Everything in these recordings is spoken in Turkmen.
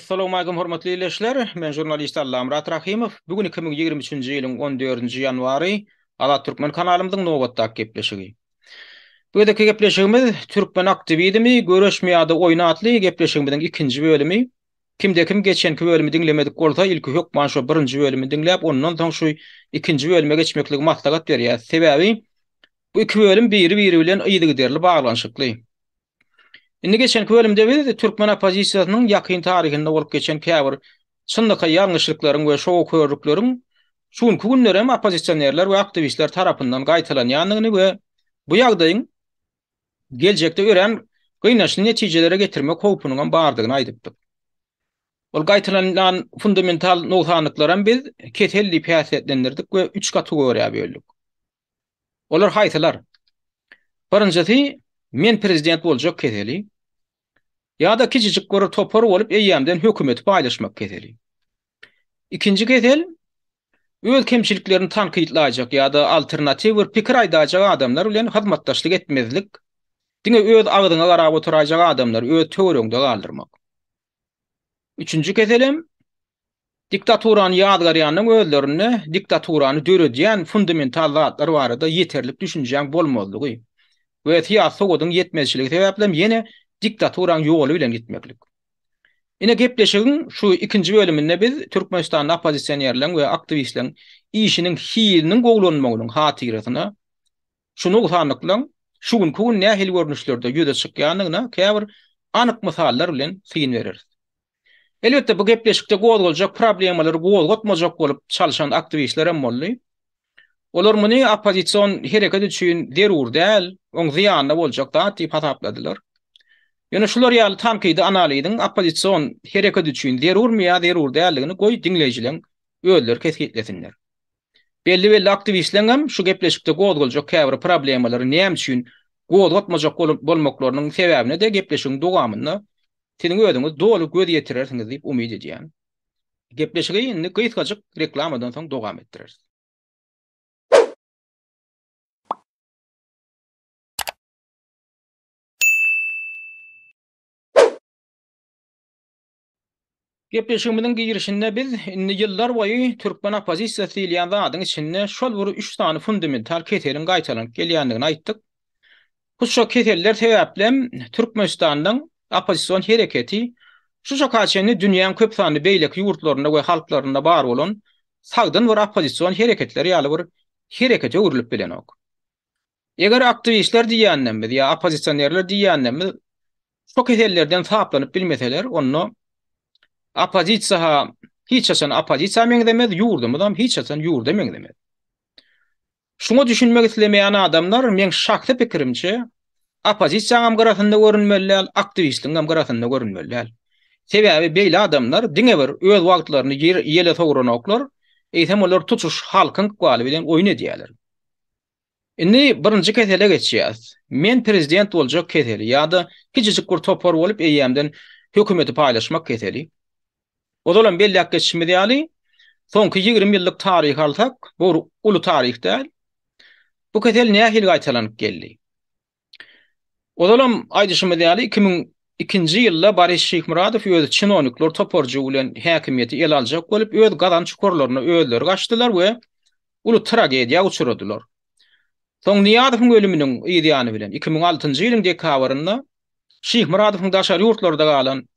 Assalamu alaykum hormatly izleyijiler. Men jurnalist Allamrat Rahimov. Bugün 2023-nji ýylyň 14-nji ýanwary Ala-Türkmen kanalymyzyň nowatdaky gepleşigi. Bu gedeki gepleşigimiz Türkmen aktivizmi göreşmeýärde oýnatly gepleşigimiziň ikinji bölümi. Kimde kim geçenki bölümi dinlemedik bolsa ilki hökman şo birinji bölümi dinläp ondan soň şu ikinji bölüme geçmeklik maslahat berýär. Sebebi bu iki bölüm biri bilen ýygy giderli baglanyşykly. Indi geçenki bölümde biz Türkmen opozisiýasynyň ýakyn taryhynda bolup geçen käbir çyndyka ýalňyşlyklaryň we şow körlükleriň şuňky günleri hem opozisiýerler we aktivistler tarapyndan gaýtalanýanyny we bu ýagdaýyň geljekde gören gynnaşly netijelere getirmek howpunyň bardygyny aýdypdyk. Ol gaýtalanan fundamental nowhanlyklaram biz ketelli piýasetlendirdik we 3 kategoriýa böldük. Olar haýsylar? Birinjisi men prezident boljak keteli. Ya da kiçicik bir topar olup eýýämden hökümeti paýlaşmak keteli. İkinji ketel öz kemçiliklerini tankytlajak ýa-da alternativ bir pikir aýdajak adamlar bilen hyzmatdaşlyk etmezlik. Diňe öz agdyna garap oturajak adamlar öz töwereňde galdyrmak. Üçünji ketelim diktaturany ýadgarýanyň özlerini diktaturany döredýän fundamental zatlar barada ýeterlik düşünjäň bolmazlygy. We siyasi odyň ýetmezçiligi sebeplem ýene diktaturan ýoly bilen gitmeklik. Ine gepleşigiň şu ikinji bölüminde biz Türkmenistanyň opozisiýerleriň we aktivistleriň işiniň hiýriniň gowlanmagynyň hatyrysyna şunu utanyklyň şu günki nähil görnüşlerde ýüze çykýanyna käbir anyk misallar bilen syn bereriz. Elbetde bu gepleşikde gowuljak problemleri gowgatmajak bolup çalışan aktivistler hem bolly. Olar muny opozisiýon hereket üçin derur däl, oň ziýanyna boljak da diýip hasapladylar. Ýöne şular ýaly tankydy analiziň opozisiýon hereket üçin derurmy ýa derur däldigini goý dinleýijiler özleri kesgitlesinler. Belli aktivistler hem şu gepleşikde gowuljak käbir problemleri näme üçin gowgatmajak bolmaklarynyň sebäbine de gepleşigiň dowamyna siziň özüňiz dolu göz ýetirersiniz diýip umyd edýän. Gepleşigi indi gysgaçyk reklamadan soň dowam etdireriz. Gepleşigimiziň girişinde biz indi ýyllar boýy Türkmen opozisiýasy ýa-da adyň içinde şol bir 3 tane fundamental keteliň gaýtalanyp gelýändigini aýtdyk. Bu şo keteller sebeplem Türkmenistanyň opozisiýon hereketi şu şakaçyny dünýäň köp sanly beýlek ýurtlarynda we halklarynda bar bolan sagdyn bir opozisiýon hereketleri ýaly bir herekete urulyp bilenok. Eger aktivistler diýýänden biz ýa opozisiýerler diýýänden biz şo ketellerden saplanyp bilmeseler onu opozisiýa hiç haçan opozisiýa meňdemez, ýurdumyzam hiç haçan ýurda meňdemez. Şunu düşünmek islemeýän adamlar men şahsy pikirimçe opozisiýaňam garasynda görünmeliler, aktivistliňam garasynda görünmeliler. Sebäbi beýle adamlar diňe bir öz wagtlaryny ýele sowranoklar, eýsem olar tutuş halkyň galy bilen oýun edýärler. Indi birinji ketele geçýäs. Men prezident boljak keteli ýa-da kiçicik bir topar bolup eýýämden hökümeti paýlaşmak keteli. Odalan belli geçişimiz ýaly soňky 20 ýyllyk taryh alsak, bu uly taryhda bu ketel nähil gaýtalanyp geldi. Odalan aýdyşymyz ýaly 2002-nji ýylda Barış Şykmuradow öz çynonyklar toparjy bilen häkimiýeti el aljak bolup öz gazan çukurlaryna özleri gaçdylar we uly tragediýa uçuradylar. Soň Niýadowyň ölüminiň ýygyany bilen 2006-njy ýylyň dekabrynda Şykmuradowyň daşary ýurtlarda galan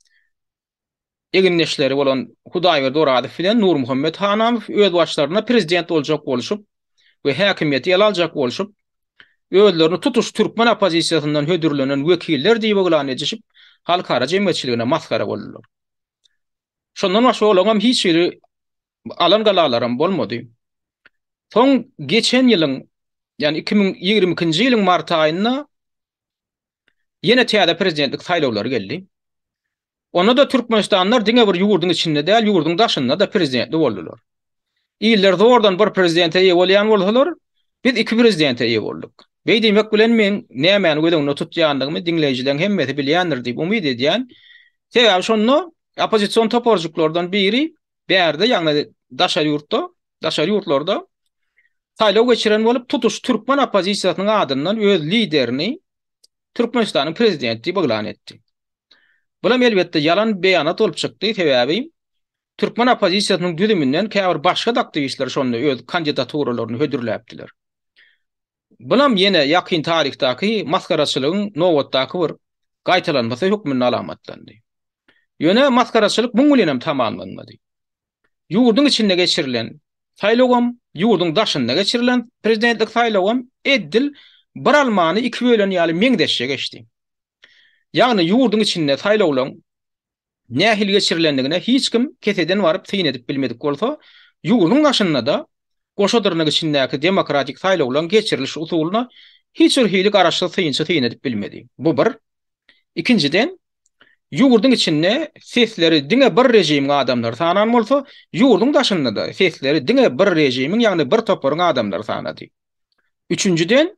eginleşleri bolan Hudaýber Doradow bilen Nur Muhammed Hanamow öz başlaryna prezident boljak boluşyp we häkimiýeti el aljak boluşyp özlerini tutuş Türkmen opozisiýasyndan hödürlenen wekiller diýip oglan edişip halkara jemgyýetçiligine maskara boldular. Şondan başga olam hiç ýeri alan galalaram bolmady. Soň geçen ýylyň ýani 2022-nji ýylyň mart aýynda ýene täze prezidentlik saýlawlary geldi. Ona da Türkmenistanlar diňe bir ýurdun içinde däl, ýurdun daşynda da prezidentli boldular. Ýyllerde ordan bir prezidente ýe bolýan bolsalar, biz iki prezidente ýe bolduk. Beýdimek bilen men nämäni gödüňde tutýandygymy dinleýijiler hemmeti bilýändir diýip umyd edýän. Sebäbi şonu opozisiýon toparjyklardan biri bärde ýagny daşary ýurtlarda saýlaw geçiren bolup tutuş Türkmen opozisiýasynyň adyndan öz liderini Türkmenistanyň prezidenti diýip oglan etdi. Bulam elbetde yalan beýanat bolup çykdy. Sebäbi Türkmen opozisiýasynyň düzümünden käbir başga da aktivistler şonu öz kandidaturalarını hödürläpdiler. Bulam ýene ýakyn tarihdaky maskaraçylygyň nowatdaky bir gaýtalanmasy hukmyny alamatlandy. Ýöne maskaraçylyk bu bilenem tamamlanmady. Ýurdun içinde geçirilen saýlawam, ýurdun daşynda geçirilen prezidentlik saýlawam eddil bir almany iki bölen ýaly meňdeşe geçdi. Ýagny ýurdun içinde saýlawlaryň nähil geçirilendigine hiç kim keseden waryp tyn edip bilmedik bolsa, ýurdun daşynda da goşadyrnyň içindäki demokratik saýlawlaryň geçiriliş usulyna hiç bir hili garaşly tyn edip bilmedi. Bu bir. İkinciden, ýurdun içinde sesleri diňe bir rejimiň adamlar sanan bolsa, ýurdun daşynda da sesleri diňe bir rejimiň, ýagny bir toparyň adamlar sanady. Üçüncüden,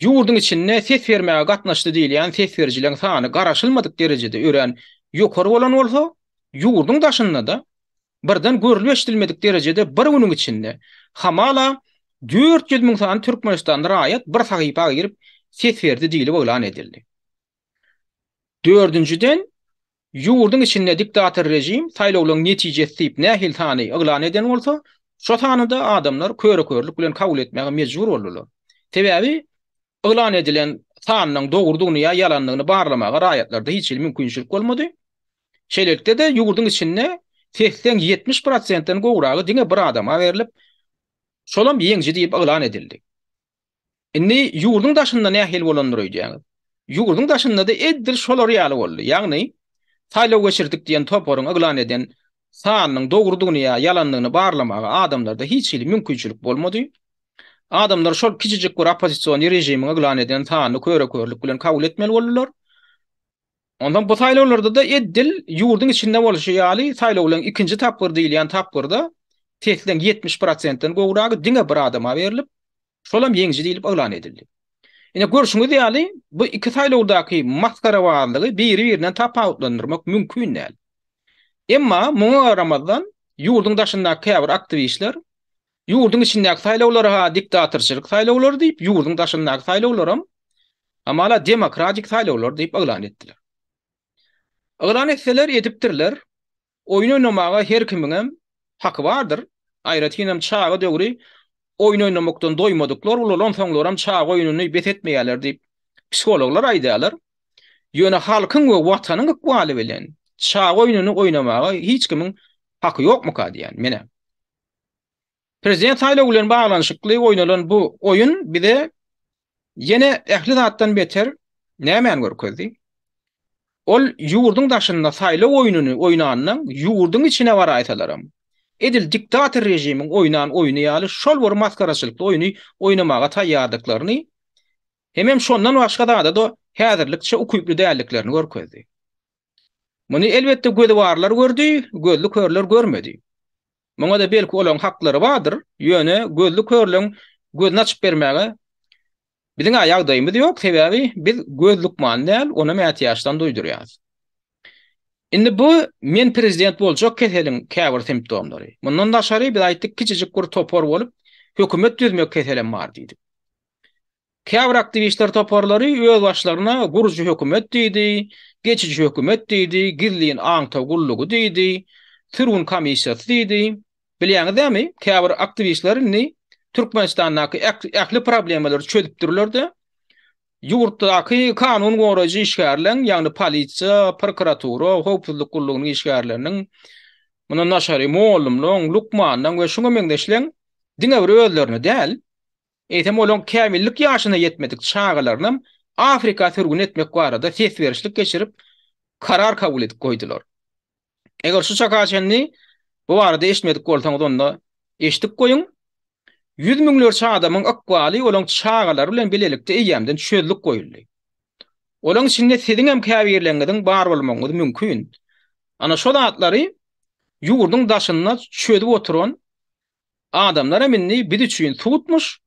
ýurdun içinde ses vermäge gatnaşdy diýilen ses berjileriň sany garaşylmadyk derejede ören ýokary bolan bolsa, ýurdun daşynda da birden görülip eşdilmedik derejede bir günüň içinde hamala 400 000 sany Türkmenistanda raýat bir sahypaga girip ses berdi diýilip oglan edildi. Dördüncüden, ýurdun içinde diktator rejim saýlawlaryň netijesi diýip nähil sany oglan eden bolsa, şo sanyda adamlar körek-körlik bilen kabul etmäge mejbur boldular. Sebäbi oglan edilen sanynyň dogrudygyny ýa ýalanlygyny barlamaga raýatlarda hiç mümkinçilik bolmady. Şeýlelikde de ýurdun içinde 80-70%-den gowragy diňe bir adama berilip, şolam ýeňji diýip oglan edildi. Indi ýurdun daşynda nähil bolanlar öýdýäňiz. Ýurdun daşynda da eddil şolar ýaly boldy. Ýagny saýlaw geçirdik diýen toparyň oglan eden sanynyň dogrudygyny ýa ýalanlygyny barlamaga adamlarda hiç mümkinçilik bolmady. Adamlar şol kiçijik bir opozisiýon rejimiň oglan eden sanyny körek-körlik bilen kabul etmeli boldular. Ondan bu saýlawlarda da eddil ýurdun içinde bolşy ýaly saýlawlaryň ikinji tapgyr diýilen tapgyrda 80-70%-den gowragy diňe bir adama berilip, şolam ýeňji diýilip oglan edildi. Ine görüşüňiz ýaly bu iki saýlawdaky maskarawarlygy biri-birinden tapawutlandyrmak mümkin däl. Emma muňa garamazdan ýurdun daşyndaky käbir aktivistler ýurdun içindäki saýlawlara diktatorçylyk saýlawlary diýip ýurdun daşyndaky saýlawlarym amala demokratik saýlawlar diýip oglan etdiler. Oglan etseler edipdirler. Oýun oynamaga her kimiň haky bardyr. Aýratynam çağa döwri oýun oynamakdan doýmadyklar, ulan soňlaram çağa oýunyny bet etmeýärler diýip psikologlar aýdýarlar. Ýöne halkyň we watanyň ykbaly bilen çağa oýunyny oýnamaga hiç kimiň haky ýokmuka diýen mene. Prezident saýlawy bilen baglanyşykly oýnanan bu oýun bize ýene ähli zatdan beter nämen görkezdi? Ol ýurdun daşynda saýlaw oýunyny oýnanyň ýurdun içine baraýtalaram. Edil diktator rejimiň oýnan oýuny ýaly şol bir maskaraçylykly oýuny oýnamaga taýýardyklaryny hemem şondan başga da häzirlikçe ukuply dälliklerini görkezdi. Muny elbetde gözi barlar gördü, gözli körler görmedi. Muňa da belki olan haklary bardyr, ýöne gözli körleň gözüni açyp bermäge biziň aýagdaýymyz ýok, sebäbi biz gözlükman däl, ona mätiýaşdan doýdurýar. Indi bu men prezident boljak keseliň käbir simptomlary. Mundan daşary biz aýtdyk kiçijik bir topar bolup hökümet düzmek keselen bar diýdik. Käbir aktivistler toparlary öz başlaryna gurucu hökümet diýdi, geçici hökümet diýdi, gizliň aňta gullugy diýdi, Türkmen komissiýasy diýdi. Bilýäňizmi? Käbir aktivistlerini Türkmenistandaky ähli problemleri çözüp dururlardy. Ýurtdaky kanun goraýjy işgärler, ýagny polisiýa, prokuratura, howpsuzlyk gullugynyň işgärleriniň mundan naşary mollumlyň, lukmanlyň we şoňa meňdeşleň diňe bir özlerini däl, eýtem olan kämillik ýaşyna ýetmedik çağalaryny Afrika sürgün etmek barada ses berişlik geçirip karar kabul edip goýdular. Eger şu çakaçenni bu barada eşitmedik bolsaňyz onda eşitip goýun. 100 miňlerçe adamyň akwaly olan çağalary bilen bilelikde eýýämden çözlük goýuldy. Olaň içinde siziň hem käbirleriňiziň bar bolmagyňyz mümkin. Ana şol atlary ýurdun daşyna çödüp oturan adamlar eminni biz üçin tutmuş.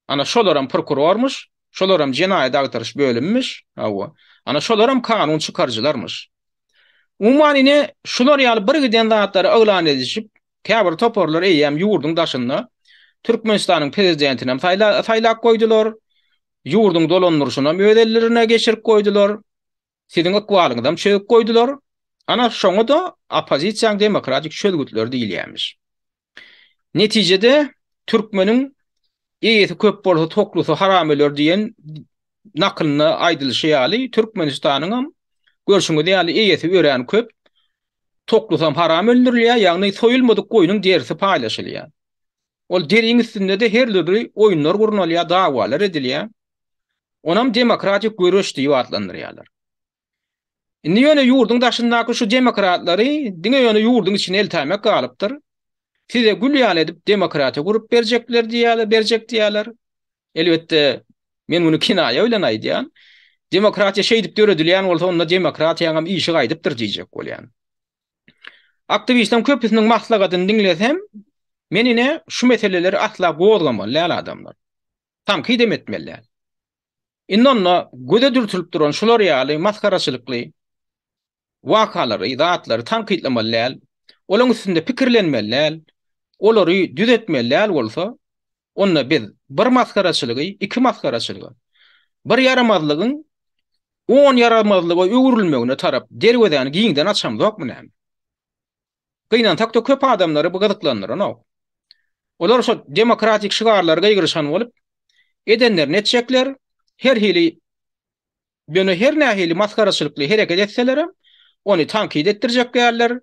Ana şolaram prokurormuş, şolaram jenaýat agtarış bölünmüş. Ana şolaram kanun çykarjylarmyş. Umman ine şular ýaly bir giden zatlary oglan edişip käbir toparlar eýýäm ýurdun daşyna Türkmenistanyň prezidentine saýlak goýdular. Ýurdun dolandyryşyna mödellerine geçirip goýdular. Sizin ykbalyňyzdan çöýüp goýdular. Ana şoňa da opozisiýaň demokratik çözgütler diýilýärmiş. Netijede türkmeniň eýeti köp bolsa toklusy haram öler diýen nakylyna aýdylşy ýaly Türkmenistanyň görşüňe ýaly eýeti ören köp toklusam haram öldürilýär, ýagny soýulmadyk goýunyň dersi paýlaşylýar. Ol deriň üstünde de herleri oýunlar gurnalýar, dagwalar edilýär. Onam demokratik görüş diýip adlandyrýarlar. Indi ýöne ýurdun daşyndaky şu demokratlary diňe ýöne ýurdun içine eltämek galypdyr. Size gülýan edip demokratiýa gurup berjekler diýýärler, berjek diýýärler. Elbetde men muny kinaýa bilen aýdýan. Demokratiýa şey dip döredilýän bolsa onda demokratiýaňam işi gaýdypdyr diýjek bolýan. Aktivistleň köpüsiniň maslahatyny diňlesem, menine şu meseleleri asla gozgamaly adamlar. Tam ki demetmeliler. Innonna göze dürtülüp duran şular ýaly maskaraçylykly wakalary, zatlary tankytlamalylar, olaň üstünde pikirlenmeliler, olary düzetmeliler bolsa, onna biz bir maskaraçylygy, iki maskaraçylygy, bir yaramazlygyň 10 yaramazlyga öwrülmegine tarap derweden giňden açam zokmy näme? Gynan takda köp adamlary bu gyzyklandyr onu. Olar şu demokratik şygarlar gaýgyrşan bolup edenler netjekler, her hili ýöne her nähili maskaraçylykly hereket etseler onu tankid etdirjek däller.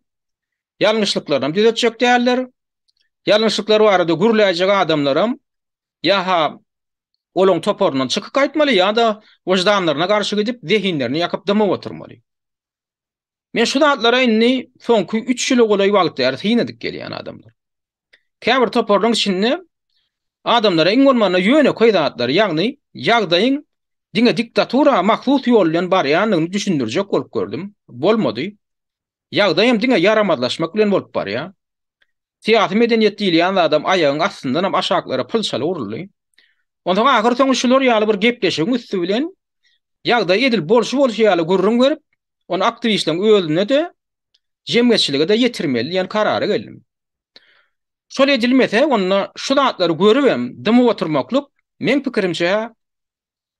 Ýalňyşlyklardan düzeltjek däller. Ýalňyşlyklar barada gürläjek adamlarym ýa-ha olaň toporundan çykyp gaýtmaly ýa-da wajdanlaryna garşy gidip zehinlerini ýakyp dama oturmaly. Men şu zatlara inni soňky 3 ýyl golay wagtlar hyňedik gelýän adamlar. Käbir toporlaryň içinde adamlara iň bolmanda ýöne koýdatlar, ýagny ýagdaýyň diňe diktatura mahsus ýol bilen barýanyny düşündirjek bolup gördüm. Bolmady. Ýagdaýym diňe yaramazlaşmak bilen bolup barýar. Siyasi medeniýet diýilýän adam aýagyň astyndan hem aşaklara pylçaly urulýar. Onda ahyr soň şular ýaly bir gepleşiň üstü bilen ýagdaý edil bolşy ýaly gurrun görüp, onu aktivistleň özüne de jemgyýetçilige de ýetirmeli ýa-ni karara geldim. Şol edilmese onda şu zatlary görüp hem dymy oturmaklyk men pikirimçe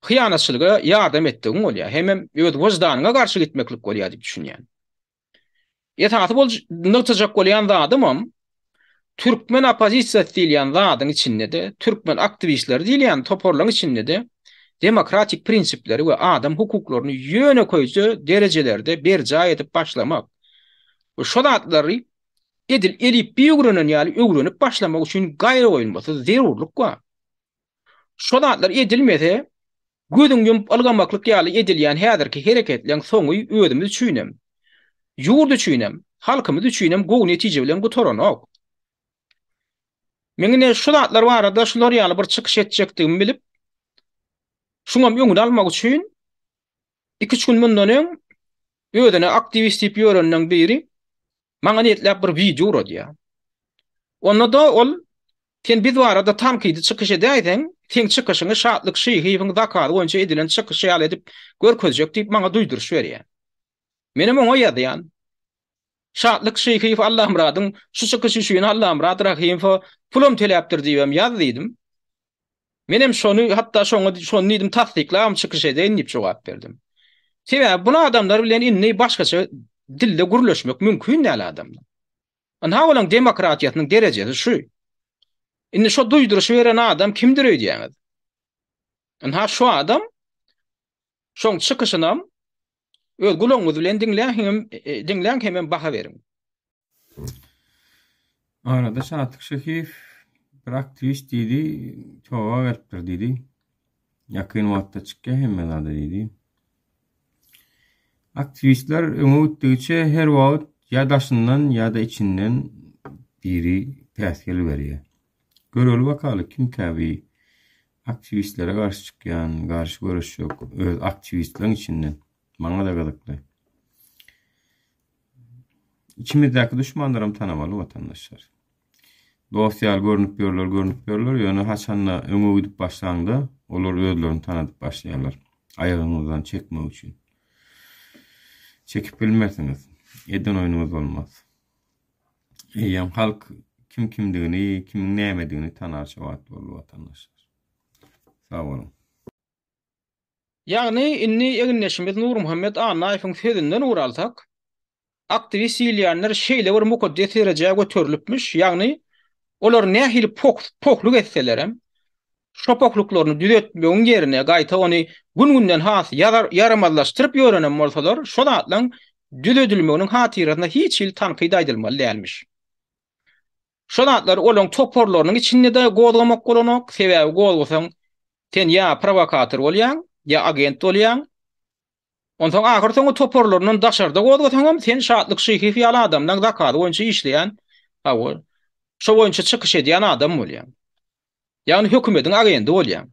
hyýanatçylyga ýardam etdigiň bolýar. Hem öz wyjdanyna garşy gitmeklik bolýar diýip düşünýän. Ýetaty bol nyktajak bolýan zadymam Türkmen opozisiýasy diýilýän zadyň içinde de Türkmen aktivistleri diýilýän toporlaryň içinde de demokratik prinsipleri we adam hukuklaryny ýöne koýjy derejelerde berja edip başlamak. Şu zatlary edil elip biýogrenen ýaly öwrenip başlamak üçin gaýry goýulmasy zerurluk var. Şu zatlar edilmese gözüň ýumyp algamaklyk ýaly edilýän häzirki hereketleň soňy özümiz üçinem. Ýurt üçinem, halkymyz üçinem gowy netije bilen gutoranok. Meňne şu zatlar barada şular ýaly bir çykyş etjekdigimi bilip, şuňam öňüne almak üçin 2-3 gün mundan öň özüne aktivist diýip ýörenden biri maňa netläp bir video uradýar. Onda da ol sen biz barada tankydy çykyş edäýsen, sen çykyşyňy şatlyk şyhyň zakary boýunça edilen çykyş ýaly edip görkezjek diýip maňa duýduruş berýär. Menem oňa ýazýan. Şatlyk şyhyň Allah muradyň şu çykyş üçin Allah murad rahim pulum teläpdir diýip ýazdyym. Menem şonu hatda şonu diýdim tasdiklam çykyş edýän diýip jogap berdim. Sebäbi bunu adamlar bilen inni başgaça dilde gürleşmek mümkin näle adamlar. Ana hawlan demokratiýatynyň derejesi şu. Inni şu duýduruş beren adam kimdir öýdýäňiz? Ana şu adam şoň çykyşynam öz gulaňyz bilen diňlän hem baha berin. Arada şatlyk şyhyň bir aktivist diýdi, çoğa beripdir diýdi. Ýakyn wagtda çykýan hemme zada diýdi. Aktivistler öňütdigiçe her wagt ýa daşyndan ýa da içinden biri täsir berýär. Göreli bakaly kim käbi aktivistlere garşy çykýan, garşy görüşjek öz aktivistleriň içinden maňa da gyzykly. İçimizdäki düşmanlarym tanamaly watandaşlar. Dosiýal görünüp ýörler, ýöne haçanla öňe gidip başlaňda olar özlerini tanadyp başlaýarlar. Aýagyňyzdan çekmek üçin. Çekip bilmezsiniz. Eden oýunuz bolmaz. Eýem halk kim kimdigini, kimin nämedigini tanar şewat bolup watandaşlar. Sag bolun. Ýagny inni eginleşimiz Nur Muhammed Anaýewiň sözünden uralsak, aktivist ýylýanlar şeýle bir mukaddes derejäge göterilipmiş. Ýagny olar nähili pokluk etselerem, şo pokluklaryny düzeltmegiň ýerine gaýta ony gün-günden has yaramazlaşdyryp ýörenem bolsalar, şo zatlaň düzeltilmeginiň hatyrasyna hiç il tanqid edilmeli dälmiş. Şo zatlar olaň toporlarynyň içinde de gozlamak bolanok, sebäbi gozlasaň sen ya provokator bolýan, ya agent bolýan. Ondan ahir soňra toporlarynyň daşarda gozlasaňam sen şatlyk şyhy ýaly adamdan zakady boýunça işleýän, şo boýunça çykyş edýän adam bolýan. Ýagny hökümetiň agenty bolýan.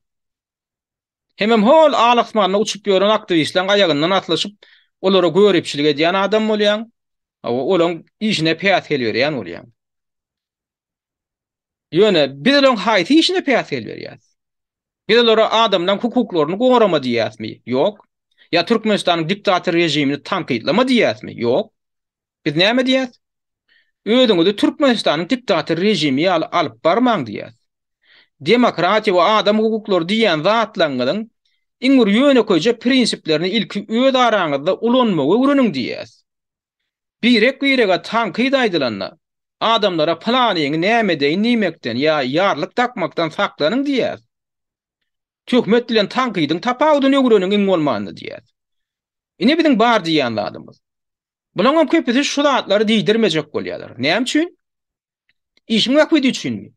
Hemem hol alasmanyna uçup ýören aktivistlaryň aýagyndan atlaşyp olara görepçilik edýän adam bolýan. Olaň işine päsel berýän bolýan. Ýöne biziň haýsy işine päsel berýär. Biz olara adamdan hukuklaryny gorama diýäsmi? Ýok. Ya Türkmenistanyň diktator rejimini tanqidlama diýäsmi? Ýok. Biz näme diýäs? Ödüňizi Türkmenistanyň diktator rejimi alyp barmaň diýäs. Demokratiýa we adam hukuklary diýen zatlaryň iňür ýönekeje prinsiplerini ilki öz araňyzda ulanmagy öwrüniň diýäs. Birek-birege tanqid aýdylanna adamlara planyň näme diýen nimekden ya ýarlyk takmakdan saklanyň diýäs. Töhmet bilen tanqydyň tapawdyny öwrüniň iň bolmanyny diýär. Ine biziň bar diýen adamymyz. Bularym köpüsi şu zatlary diýdirmejek bolýarlar. Näme üçin? İşiň wagty üçinmi?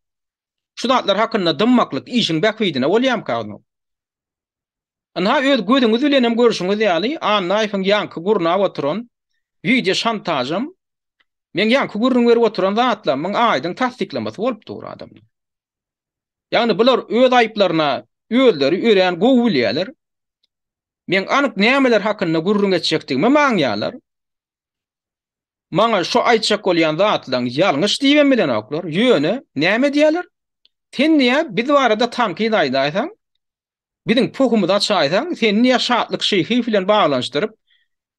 Şu zatlar hakynda dymmaklyk işiň wagtyna bolýam kagny. Ana öz gözüňiz bilen hem görüşiňiz ýaly, Anaýewiň ýanky gurna oturan, video şantajym, men ýanky gurnuň berip oturan zatlar, men aýdyň tasdiklamasy bolup dur adamlar. Ýagny bular öz aýyplaryna öldüri ören gowulýarlar. Men anyk nämeler hakynda gurrun etjekdigimi maňýarlar. Maňa şo aýtjak bolýan zatlaň ýalňyş diýen bilen oklar. Ýöne näme diýerler? Sen niýe biz barada tanqid aýdaýsaň, biziň pohumyzy açaýsaň, sen niýe şatlyk şyhy bilen baglanşdyryp,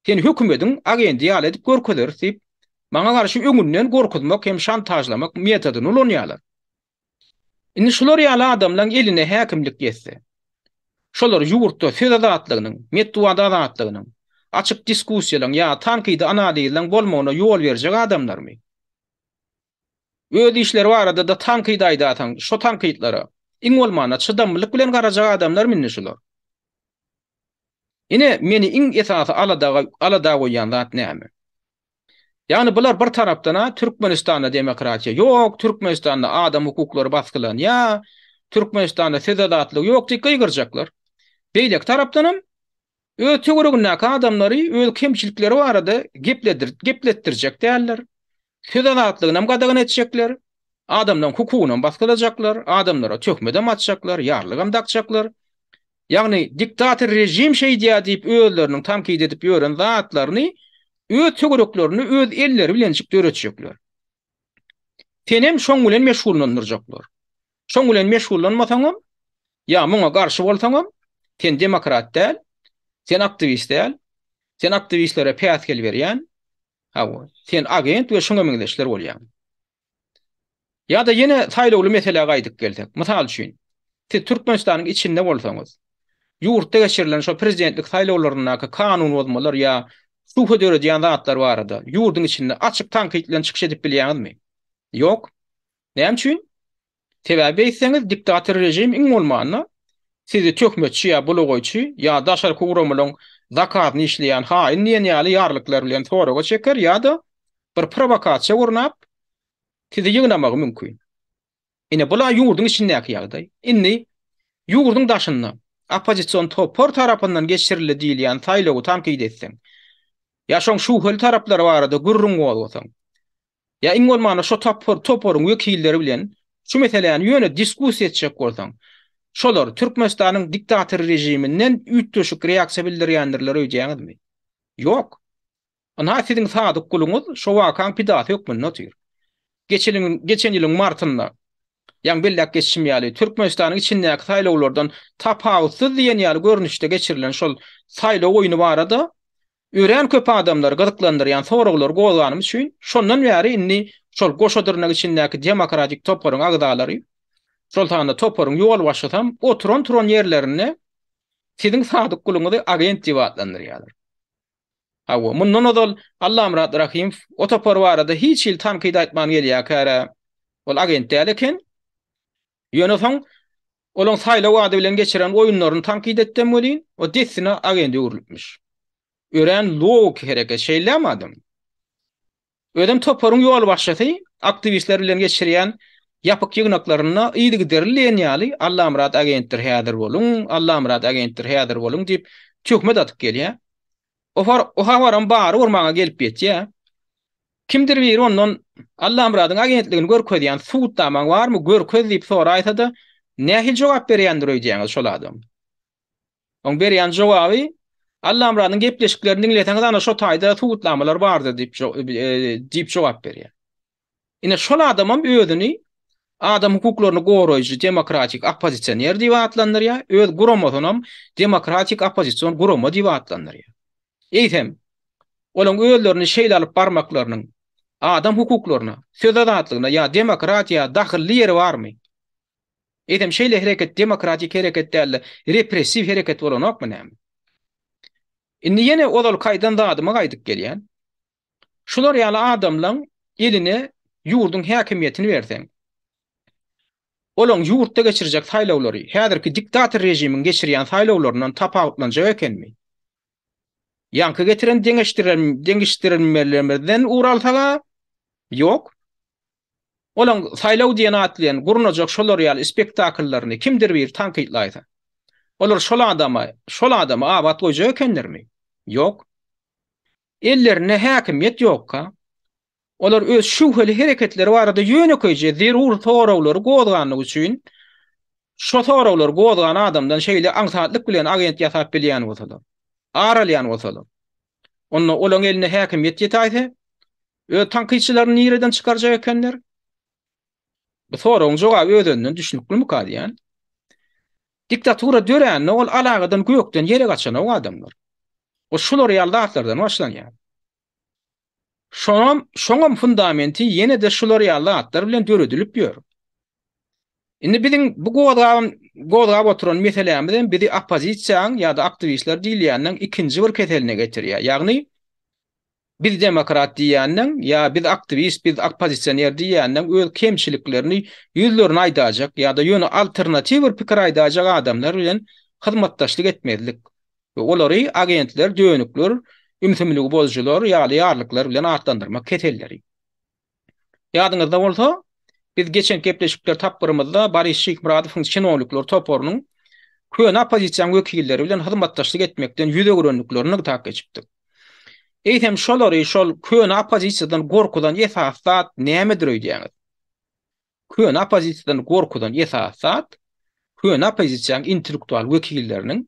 sen hökümetiň agenti ýaly edip görkezersiň, maňa garşy öňünden gorkutmak hem şantajlamak metodyny ulanýarlar. Indi şolar ýaly adamlaryň eline häkimlik geçse, şolar ýurtda söz azatlygynyň, medeniýet azatlygynyň, açyk diskussiýalaryň ýa tanqidi analiziň bolmagyna ýol berjek adamlarmy? Öz işleri barada da tanqid aýdasaň, şo tanqidlara iň bolmagyna çydamlyk bilen garajak adamlar minni şolar. Ine meni iň esasy alada goýan zat näme? Ýani bular bir tarapdan Türkmenistanda demokratiýa ýok, Türkmenistanda adam hukuklary baskylan ýa Türkmenistanda söz azatlygy ýok diýip gygyrjaklar. Beýlek tarapdanam öz töweregindäki adamlary öz kemçilikleri barada gepletdirjek däller. Söz azatlygyny gadagan etjekler. Adamdan hukugyny baskylajaklar, adamlara töhmedem atjaklar, ýarlygam dakjaklar. Ýagny diktator rejim şeý diýip özleriniň tanqid edip ýören zatlaryny öz töwereklerini öz elleri bilen çykdyretjekler. Tenem şoň bilen meşgullanyrjaklar. Şoň bilen meşgullanmasaňam, ýa muňa garşy bolsaňam, sen demokrat däl, sen aktivist däl, sen aktivistlere päskel berýän, sen agent we şoňa meňdeşler bolýan. Ya da yine saýlawly mesele gaýdyp gelsek, mysal üçin, siz Türkmenistanyň içinde bolsaňyz, ýurtda geçirilen şo prezidentlik saýlawlaryna kanun bozmalar ýa suha döredýän zatlar barada, ýurduň içinde açyk tanqid bilen çykyş edip bilýäňizmi? Ýok. Näme üçin? Sebäbi eýtseňiz diktator rejim iň bolmanyna sizi töhmetçi ýa bulagoýçy ýa daşar kugramylaryň zakatyny işleýän haýyn ýaly ýarlyklar bilen toraga çeker ýa da bir provokasiýa gurnap sizi ýygnamak mümkin. Ine bular ýurduň içindäki ýagdaý. Inni ýurduň daşynda opposision topor tarapyndan geçirildi diýilýän saýlawy tanqid etseň, ýa şoň şu hol taraplary barada gurrun bolsaň, ýa iň bolmanyna şo toporyň wekilleri bilen şu meseleni ýöne diskussiýa etjek bolsaň, şolar Türkmenistanyň diktator rejiminden ütdöşük reaksiýa bildirýändirler öýdýäňizmi? Ýok. Ana siziň sadyk guluňyz şo wakaň pidasy hökmüne otyr. Geçen ýylyň martynda ýa bellek geçişim ýaly Türkmenistanyň içindäki saýlawlardan tapawutsyz diýen ýaly görnüşde geçirilen şol saýlaw oýuny barada ören köp adamlar gyzyklandyrýan soraglar gowlanymy üçin şondan bäri inni şol goşadyrnyň içindäki demokratik toporyň agdalary şol tanda toporyň ýol başlasam oturan ýerlerine Sizin sadık kuluňyzy agent diýip adlandyrýarlar. Hawa mundan odal Allah'ım Rahim o topar barada hiç il tanqid aýtman gelýär kara. Ol agent däl eken. Ýöne soň olaň saýlaw wady bilen geçiren oýunlaryny tanqid etden bolýan, o desine agent öwrülipmiş. Ören log hereke şeýlem adam. Ödem toparyň ýol başlasy, aktivistler bilen geçirýän ýapyk ýygnaklaryna ýygy derleýän ýaly Allah murad agentdir häzir bolun, Allah murad agentdir häzir bolun diýip tökme atyp gelýär. O hawaram bary urmaga gelip ýetýär. Kimdir bir ondan Allah muradyň agentligini görkezýän suwtamaň barmy görkez diýip soraýsa da nähil jogap berýändir öýdýäňiz şol adam. On berýän jogaby Allah muradyň gepleşiklerini diňleýäňiz ana şo taýda suwtlamalar bardy diýip jogap berýär. Ine şol adamam özüni adam hukuklaryny goraýjy demokratik oppozisioner diýip atlandyrýar, öz guramazynam demokratik oppozision gurama diýip atlandyrýar. Eýsem, olaň özlerini şeýle alyp barmaklarynyň adam hukuklaryna, söz azatlygyna ýa demokratiýa dahilli ýeri barmy? Eýsem şeýle hereket demokratik hereket däl, repressiv hereket bolanokmy näme? Indi ýene odal kaýdan da adyma gaýdyp gelýän. Şular ýaly adamlaň eline ýurdun häkimiýetini berseň, olaň ýurtda geçirjek saýlawlary häzirki diktator rejimiň geçirýän saýlawlaryndan tapawutlanjak ekenmi? Ýanky getiren deňişdirilmelerden uralsaga ýok. Olaň saýlaw diýen atlayan gurnajak şolar ýaly spektakllaryny kimdir bir tanqidlaýsa. Olar şol adama abat goýjak ekenlermi? Ýok. Ellerine häkimiýet ýokka. Olar öz şüpheli hereketleri barada ýönekeje zerur sorawlary gozganlygy üçin şo sorawlary gozgan adamdan şeýle aňsatlyk bilen agent ýasap bilýän bolsalar. Aralyan bolsalar. Onda olaň eline häkimiýet ýetaýsa, tanqidçilaryny nireden çykarjak ekenler? Bu soragyň jogaby özünden düşünip bilmekadýan. Diktatura döränne ol alagadan gökden ýere gaçan o adamlar. O şular ýaldaatlardan başlanýar. Şoňam fundamenti ýene de şular ýaldaatlar bilen döredilip ýör. Indi biziň bu gowgap oturan meselemiz bizi oppozisiýaň ýa-da aktivistler diýilýänden ikinji bir keseline getirýär. Ýagny biz demokrat diýýänden ýa biz aktivist, biz oppozisiýoner diýýänden öz kemçiliklerini ýüzlerini aýdajak ýa-da ýöne alternativ bir pikir aýdajak adamlar bilen hyzmatdaşlyk etmezlik. We olary agentler, döňükler, ümsümligi bozjular ýa-da ýarlyklar bilen artlandyrmak keselleri. Ýadyňyzda bolsa, biz geçen gepleşikler tapbyrymyzda Boris Şykmuradowyň çynowlyklar toporunyň köne oppozisiýa wekilleri bilen hyzmatdaşlyk etmekden ýüze görenliklerini tak geçipdik. Eýsem şolary şol köne oppozisiýadan gorkudan esasat nämedir öýdýäňiz? Köne oppozisiýadan gorkudan esasat köne oppozisiýaň intellektual wekilleriniň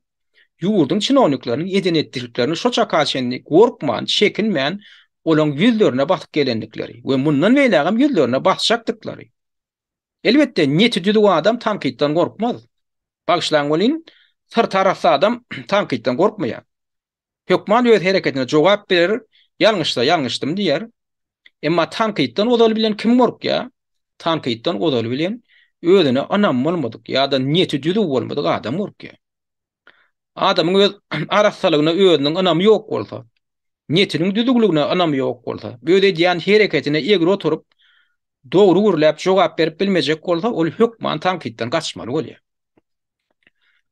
ýurdun çynowlyklarynyň edenetdirliklerini şo çakaçenlik gorkman, çekinmän olaň ýüzlerine basyp gelenlikleri we mundan beýlegem ýüzlerine basjakdyklary. Elbetde niyeti düdüğü adam tanqidden korkmaz. Bagşlan bolin, sır tarafsa adam tanqidden korkmaýar. Hökman öz hereketine jogap berer, ýalňyşsa ýalňyşdym diýer. Emma tanqidden odaly bilen kim korkýar? Tanqidden odaly bilen özüne anam bolmadyk ýa-da niyeti düdüğü bolmadyk adam korkýar. Adamyň öz arassalygyna özüniň anamy ýok bolsa, niyetiniň düdügligine anamy ýok bolsa, böyle diýen hereketine egri oturup dogry gürläp jogap berip bilmejek bolsa, ol hökman tanqidden gaçmaly bolýar.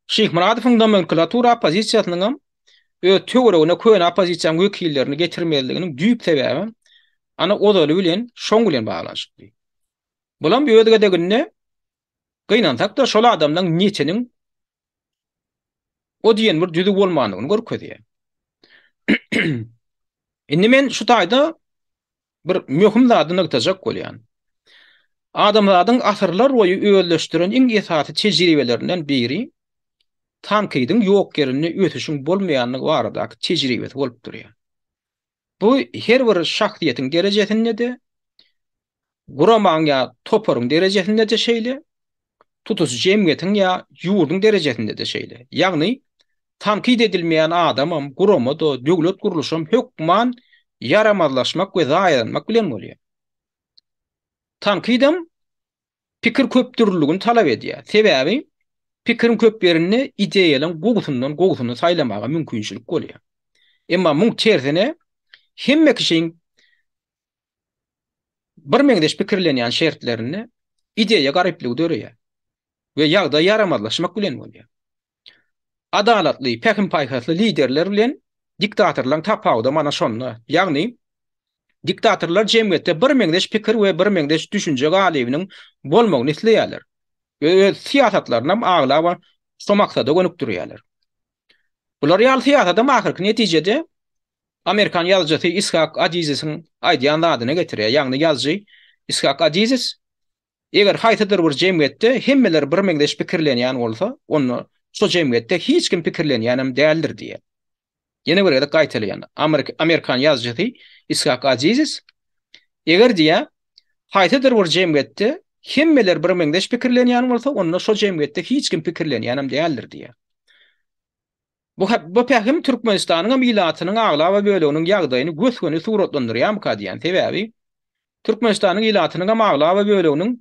Şykmuradowyň nomenklatura opozisiýasynyň öz töweregine köne opozisiýa wekillerini getirmeliginiň düýp sebäbi ana odaly bilen şoň bilen baglanşykdy. Bulan bir ödege deginde gynansak da şol adamdan niyetiniň o diýen bir düdük bolmandygyny görkezýär. Indi men şu taýda bir möhüm zadyny ýetajak bolýan. Adamlaryň asyrlar boýy öwelleşdiren iň esasy tejribelerinden biri tanqidin ýok yerini ötüşüň bolmaýanlygy barada tejribesi bolup durýar. Bu her bir şahsiýetiň derejesinde de, guramaň ýa toparyň derejesinde de şeýle, tutuş jemgyýetiň ýa ýurdun derejesinde de şeýle. Ýagny tanqid edilmeýän adamam gurama da döwlet guruluşam hökman yaramazlaşmak we zaýalanmak bilen bolýar. Tanqidem pikir köpdürlügini talap edýär. Sebäbi pikirin köplerini ideýalan gogusundan saýlamaga mümkinçilik bolýar. Emma muň tersine hemme kişiň bir meňdeş pikirlenýän şertlerini ideýa garyplygy döreýär we ýagda yaramazlaşmak bilen bolýar. Adalatly, päkim paýhasly liderler bilen diktatorlaryň tapawda mana şonda. Ýagny diktatorlar jemgyýetde bir meňdeş pikir we bir meňdeş düşünje galybiniň bolmagyny isleýärler. Ve siyasatlarynam aglaba şu maksada gönükdirýärler. Bular ýaly siyasata mahirki netijede Amerikan ýazgysy Ishak Aziz'in aýdýan adyna getirýär. Ýagny ýazgy Ishak Aziz eger haýtadyr bir jemgyýetde hemmeler bir meňdeş pikirlenýän bolsa, onu şu jemgyýetde hiç kim pikirlenýänem däldir diýär. Ýene bir ýerde gaýtylýan Amerikan ýazgysy Ishak Aziz eger diýär haýtadyr bir jemgyýetde hemmeler bir meňdeş pikirlenýän bolsa, onu şu jemgyýetde hiç kim pikirlenýänem däldir diýär. Bu pähim Türkmenistanyň millatynyň aglaba böleginiň ýagdaýyny gösgöni suratlandyrýar diýen sebäbi Türkmenistanyň millatynyň aglaba böleginiň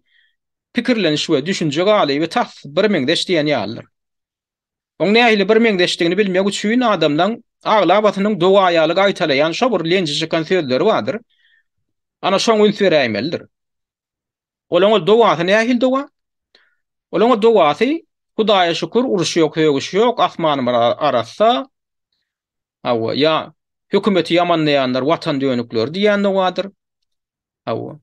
pikirlenişi we düşünje galyby tas bir meňdeş diýen ýalylar. Oň nähili bir meňdeşligini bilmek üçin adamdan aglabatynyň dogaýalyk aýtalaýan şo bir lenjiji sözleri bardyr. Ana şoň ünseräýmeldir. Olaňa dogasy nähili doga? Olaňa dogasy Hudaýa şükür uruş ýok, höwüş ýok, asmanyň arassa. Hawa ya hökümeti ýamanlaýanlar watan dönükler diýen dogadyr. Hawa.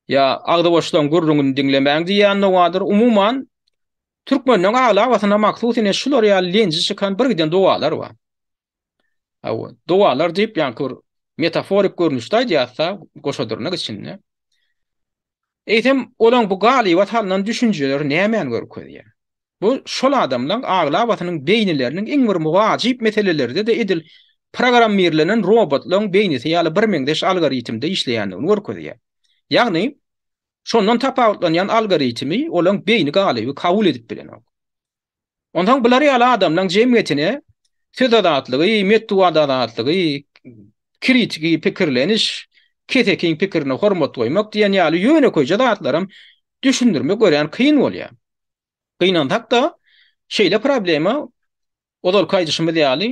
Ya agda boşdan gurrungyny diňlemäň diýen dogadyr. Umuman türkmeniň aglabatyna maksus ine şular ýa lenji çykan bir giden dogalar bar. Hawa. Dogalar diýip ýa-ni metaforik görnüşde diýýärsa, goşadyrnyk içinde. Eýtem olaň bu galy we halnan düşünjeleri nämen görkezýär? Bu şol adamlaryň aglabatynyň beýnileriniň iň bir wajyp meselelerinde de edil programmerlenen robotlaryň beýnisi ýaly bir meňdeş algoritmde işleýändigini görkezýär. Ýagny şondan tapawutlanýan algoritmi olaň beýni galy we kabul edip bilenok. Ondan bular ýaly adamlaryň jemgyýetine söz adatlygy, metdu adatlygy, kritiki pikirleniş, ketekiň pikirine hormat goýmak diýen ýaly ýöne koýja zatlarym düşündirmek görýän kyn bolýar. Kynandak da şeýle problema odal kaýdyşymy diýäli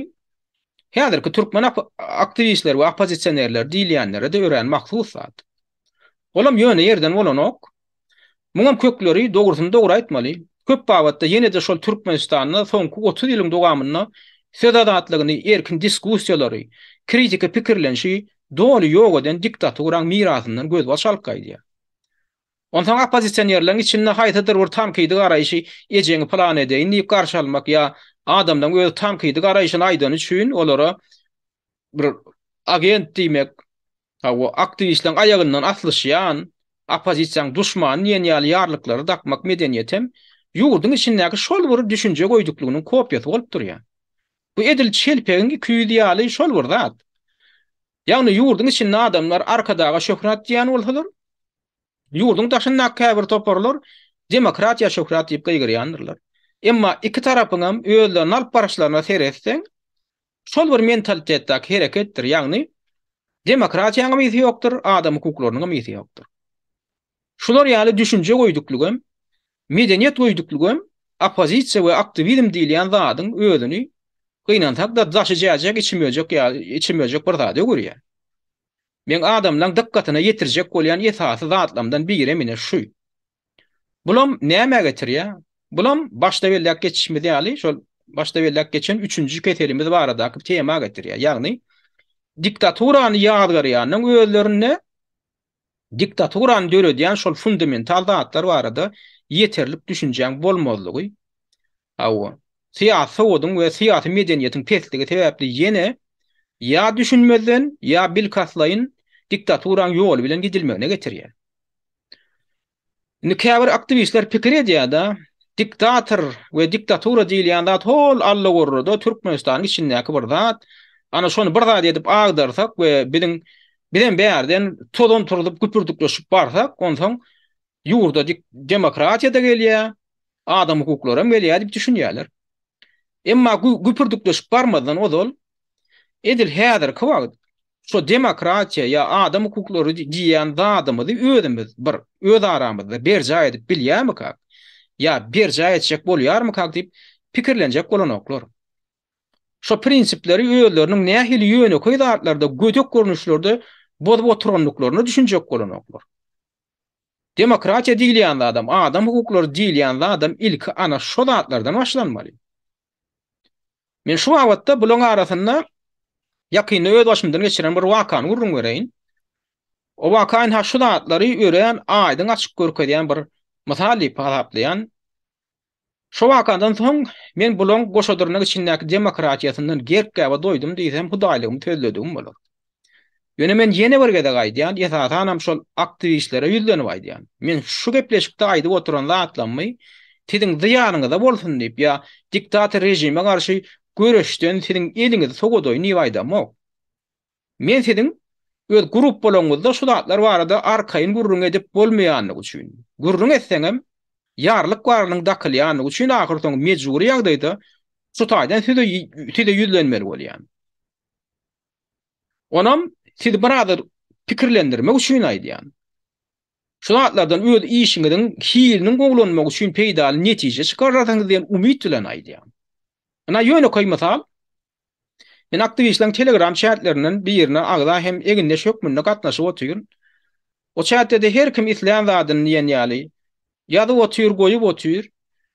häzirki türkmen aktivistler we opozitsionerler diýilýänlere de ören maksus zat. Olam ýöne ýerden bolanok muňam kökleri dogrusyny dogry aýtmaly. Köp babatda ýene de şol Türkmenistanyň soňky 30 ýylyň dogamyna söz adatlygyny, erkin diskussiýalary, kritika pikirlenişi dolu ýok eden diktaturaň mirasyndan göz başalyp gaýdýar. Ondan opozisyonerleriň içinde haýtadyr bir tankydy garaýşy ejeňi plan edeýin diýip garşy almak ýa adamdan öz tankydy garaýşyny aýdan üçin olara bir agent diýmek, o aktivistleriň aýagyndan aslyşýan opozisiýaň duşman ýene ýarlyklary dakmak medeniýetem ýurduň içindäki şol bir düşünje goýduklygynyň kopýasy bolup durýar. Bu edil çelpegiň küýdýäli şol bir zat. Ýagny ýurduň içinde adamlar arkadaga şöhrat diýen bolsalar, ýurduň daşynda käbir toparlar, demokratiýa şöhrat diýip gaýgyrýandylar. Emma iki tarapyňam özlerini alyp barşlaryna seretseň, şol bir mentalitetdäki hereketdir. Ýagny demokratiýanyň ýyzy ýokdur, adam hukuklarynyň ýyzy ýokdur. Şular ýaly düşünje goýduklygym, medeniýet goýduklygym, opozisiýa we aktivizm diýilýän zadyň özüni gynansak da daşyjak, içimejek bir zat görýär. Men adamlaryň dikkatyna ýetirjek bolýan esasy zatlamdan biri mine şu. Bulam näme getirýär? Bulam başda belläp geçişmi diýäli, şol başda belläp geçen 3-nji keselimiz baradaky tema getirýär. Ýagny diktaturany ýadygarýanyň özlerine diktaturany döredýän şol fundamental zatlar barada ýeterlik düşünjäň bolmazlygy. Hawa siyasi odun we siyasi medeniýetiň pestligi sebäpli ýene ýa düşünmeden ýa bilkaslaýyn diktaturan ýol bilen gidilmegine getirýär. Käbir aktivistler pikir edýär da diktator we diktatura diýilýän zat hol alla gorrada Türkmenistanyň içindäki bir zat. Ana şonu bir zat edip agdarsak we bilen bärden tolon turulyp güpürdükleşip barsak, ondan ýurda demokratiýa da gelýär, adam hukuklary gelýär diýip düşünýärler. Emma güpürdükleşip barmadan ozal edil häzir kwagt şu demokratiýa ýa adam hukuklary diýen zadymyzy özümiz bir öz aramyzda berja edip bilýärmik? ya berje etjek bolýarmy kak diýip pikirlenjek bolanoklar. Şo prinsipleri öýleriniň nähili ýöne koýdatlarda gödek görnüşlerde bozup oturanlyklaryny düşünjek bolanoklar. Demokratiya diýilýän adam hukuklary diýilýän adam ilki ana şo zatlardan başlanmaly. Men şu wagtda bulan arasynda ýakyny öz başymdan geçiren bir wakany gurrun bereýin. O wakaň ha şu zatlary ören aýdyň açyk görkezýän bir mysal diýip halaplaýan. Şo wakandan soň men bulan goşadyrnyň içindäki demokratiýasyndan gerkäbe doýdum diýsem hudaýlygymy tözledim bolar. Ýöne men ýene bir gede gaýdýan, ýa-da şol aktivistlere ýüzlenip aýdýan. Men şu gepleşikde aýdyp oturan zatlanmy, tidiň zyýanyňyza bolsun diýip ýa diktator rejime garşy göreşden tidiň eliňizi sogodoý niýe aýdamok. Men tidiň öz grup bolanyňyzda şu zatlar barada arkaýyn gurrun edip bolmaýanlygy üçin. Gurrun etseňem ýarlyk barlygyň dakylýanlygy üçin ahyrsoň mejburi ýagdaýda şu taýdan tide ýüzlenmeli bolýan. Onam siz birader pikirlendirmek üçin aýdýan. Şu zatlardan öz işiňiziň hiliniň gowlanmagy üçin peýdal netije çykararsyňyz diýen umyt bilen aýdýan. Ana ýöne koýmasam, men aktivistleriň Telegram chatlarynyň birine agda hem eginde şökmünde gatnaşyp oturýan. O chatde her kim isleýän zadyny diýen ýaly, ýa-da otur goýup otur.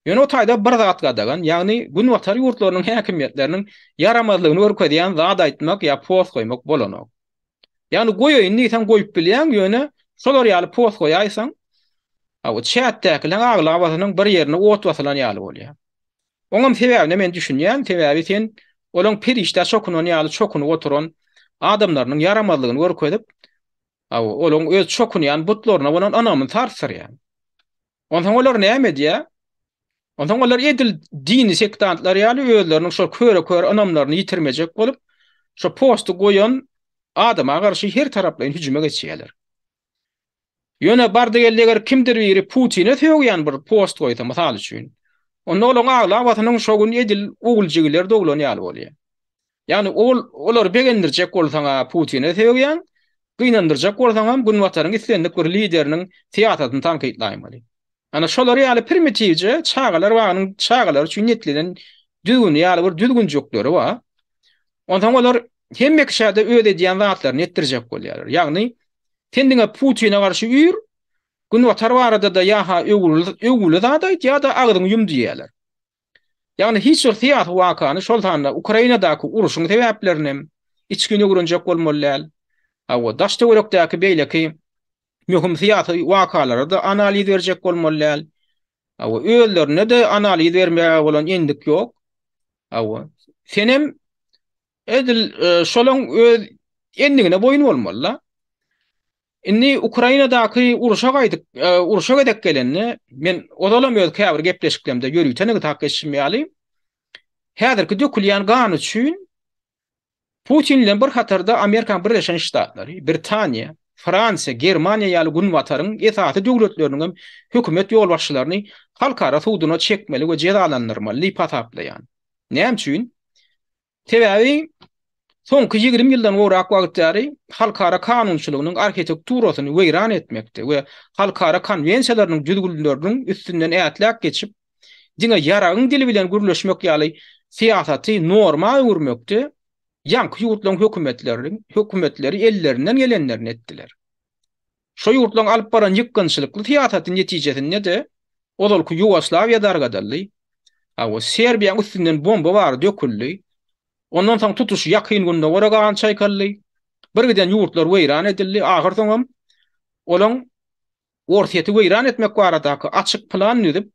Ýöne o taýda bir zat gadagan, ýagny gün watar ýurtlarynyň häkimiýetleriniň yaramazlygyny görkezýän zat aýtmak ýa post goýmak bolanok. Ýagny goýaýyn diýsen goýup bilýän ýöne şolar ýaly post goýaýsaň, o chatdakiler aglawasynyň bir ýerine ot basylan ýaly bolýar. Oňam sebäbini men düşünýän, sebäbi sen olaň perişde şokunan ýaly çokunup oturan adamlarynyň yaramazlygyny görkezip, olaň öz çokunýan butlaryna bolan anamyny tartyrýar. Ondan olar näme diýär? Ondan olar edil dini sektantlar ýaly özleriniň şo köre anamlaryny ýitirmejek bolup, şo postu goýan adama garşy her taraplan hüjüme geçýärler. Ýöne bardygelleger kimdir biri Putin'e söýýän bir post goýsa mysal üçin. Onda olaň aglawasynyň şogun edil uguljigiler doglan ýaly bolýar. Ýani olar begendirjek bolsaň Putin'e söýýän, gynandyrjak bolsaň hem gün wataryň islendik bir lideriniň tiýatratyny tankytlaýmaly. Ana şolar ýaly primitivje çagalar waganyň çagalar üçin ýetlen düzgün ýaly bir düzgünjekleri bar. Ondan olar hemme kişide öde diýen zatlaryny etdirjek bolýarlar. Ýagny kendiňe Putin'e garşy üýür, gün watar barada da ýa-ha öwgüli zat aýt ýa-da agdyň ýum diýerler. Ýagny hiç bir tiýat wakany şol tanda Ukrainadaky uruşyň sebäplerini içgini görünjek bolmalylar. Awa daşta görükdäki beýleki möhüm tiýat wakalary da analiz berjek bolmalylar. Awa öýlerine de analiz bermäge bolan endik ýok. Awa senem edil şolaň öz endigine boyun bolmaly. Inni Ukrainadaky uruşa gedek gelenni men odalam öz käbir gepleşiklemde ýörüýteni takýşmýaly. Häzirki dökülýän gan üçin Putin bilen bir hatarda Amerika Birleşen Ştatlary, Britaniýa, Fransa, Germaniýa ýaly gün wataryň esasy döwletleriniň hökümet ýolbaşçylaryny halkara suwduna çekmeli we jezalandyrmaly diýip hasaplaýan. Näme üçin? Sebäbi soňky 20 ýyldan gorak wagtary halkara kanunçylygynyň arhitekturasyny weýran etmekde we halkara konwensiýalarynyň düzgünleriniň üstünden ätlek geçip diňe ýaragyň dili bilen gürleşmek ýaly siýasaty norma öwürmekde ýanky ýurtlaryň hökümetleri ellerinden gelenlerini etdiler. Şo ýurtlaryň alyp baran ýykgynçylykly siýasatyň netijesinde de olky Ýugoslawiýa dargadaldy. Awa Serbiýa üstünden bomba bar döküldi. Ondan soň tutuş ýakyn günde goragan çaýkally. Bir giden ýurtlar weýran edildi. Ahyrsoň olaň ortaýety weýran etmek baradaky açyk plan düzüp,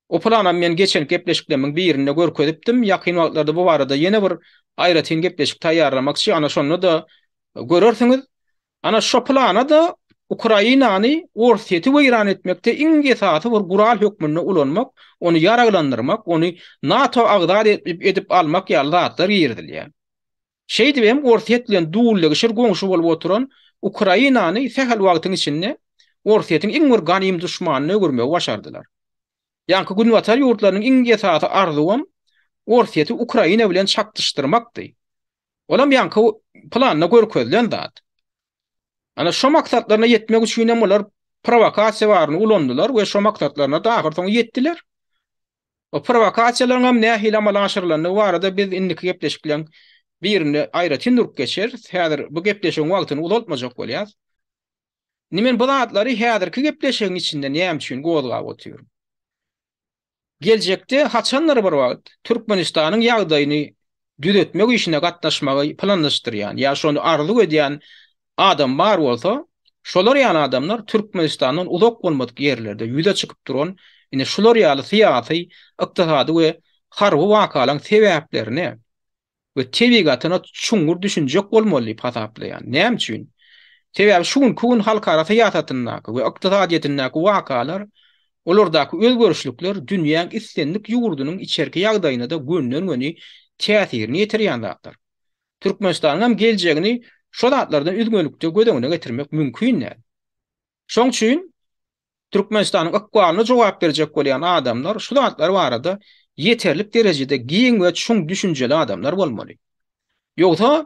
o planam men geçen gepleşikleriň birinde görkezipdim. Ýakyn wagtlarda bu barada ýene bir aýratyn gepleşik taýýarlamakçy ana şonu da görersiňiz. Ana şo plana da Ukrainany ortaýety weýran etmekde iň esasy bir gural hökmüne ulanmak, onu ýaraglandyrmak, onu NATO agdar edip almak ýaly zatlar ýerdilýär. Şeýdi hem ortaýet bilen duullygy şer goňşy bolup oturan Ukrainany sehel wagtyň içinde ortaýetyň iň bir ganym düşmanyny görmek başardylar. Ýanky gün watar ýurtlarynyň iň esasy arzuwam ortaýety Ukraina bilen çakdyşdyrmakdy. Olam ýanky planyna görkezlen zat. Ana şo maksatlaryna ýetmek üçin hem olar provokasiýa baryny ulandylar we şo maksatlaryna dagyrdyň ýetdiler. O provokasiýalaryň hem nähili amalaşyrlanyny barada biz indiki gepleşikleň birini aýra tindirip geçer. Häzir bu gepleşigiň wagtyny uzaltmajak bolýar. Nimen bu zatlary häzirki gepleşigiň içinde näme üçin gozgap otyrym? Geljekde haçanlar bir wagt Türkmenistanyň ýagdaýyny düzetmek işine gatnaşmagy planlaşdyrýan, ýa şonu arzu edýän adam bar bolsa, şolar ýany adamlar Türkmenistanyň uzak bolmadyk ýerlerde ýüze çykyp duran, ine şolar ýaly syýasy, ykdysady we harby wakalaryň sebäplerini we tebigatyna çuňur düşünjek bolmaly hasaplaýan. Näme üçin? Sebäbi şuň halkara syýasatyna we ykdysadyetine wakalar olardaky özgörüşlükler dünýäň istenlik ýurdunyň içerki ýagdaýyna da gönnün täsirini ýetirýändir. Türkmenistanyň hem geljegini şo zatlardan üzgünlükde gödegine getirmek mümkin näme? Şoň üçin Türkmenistanyň ykbalyna jogap berjek bolýan adamlar şu zatlar barada ýeterlik derejede giň we çuň düşünjeli adamlar bolmaly. Ýogsa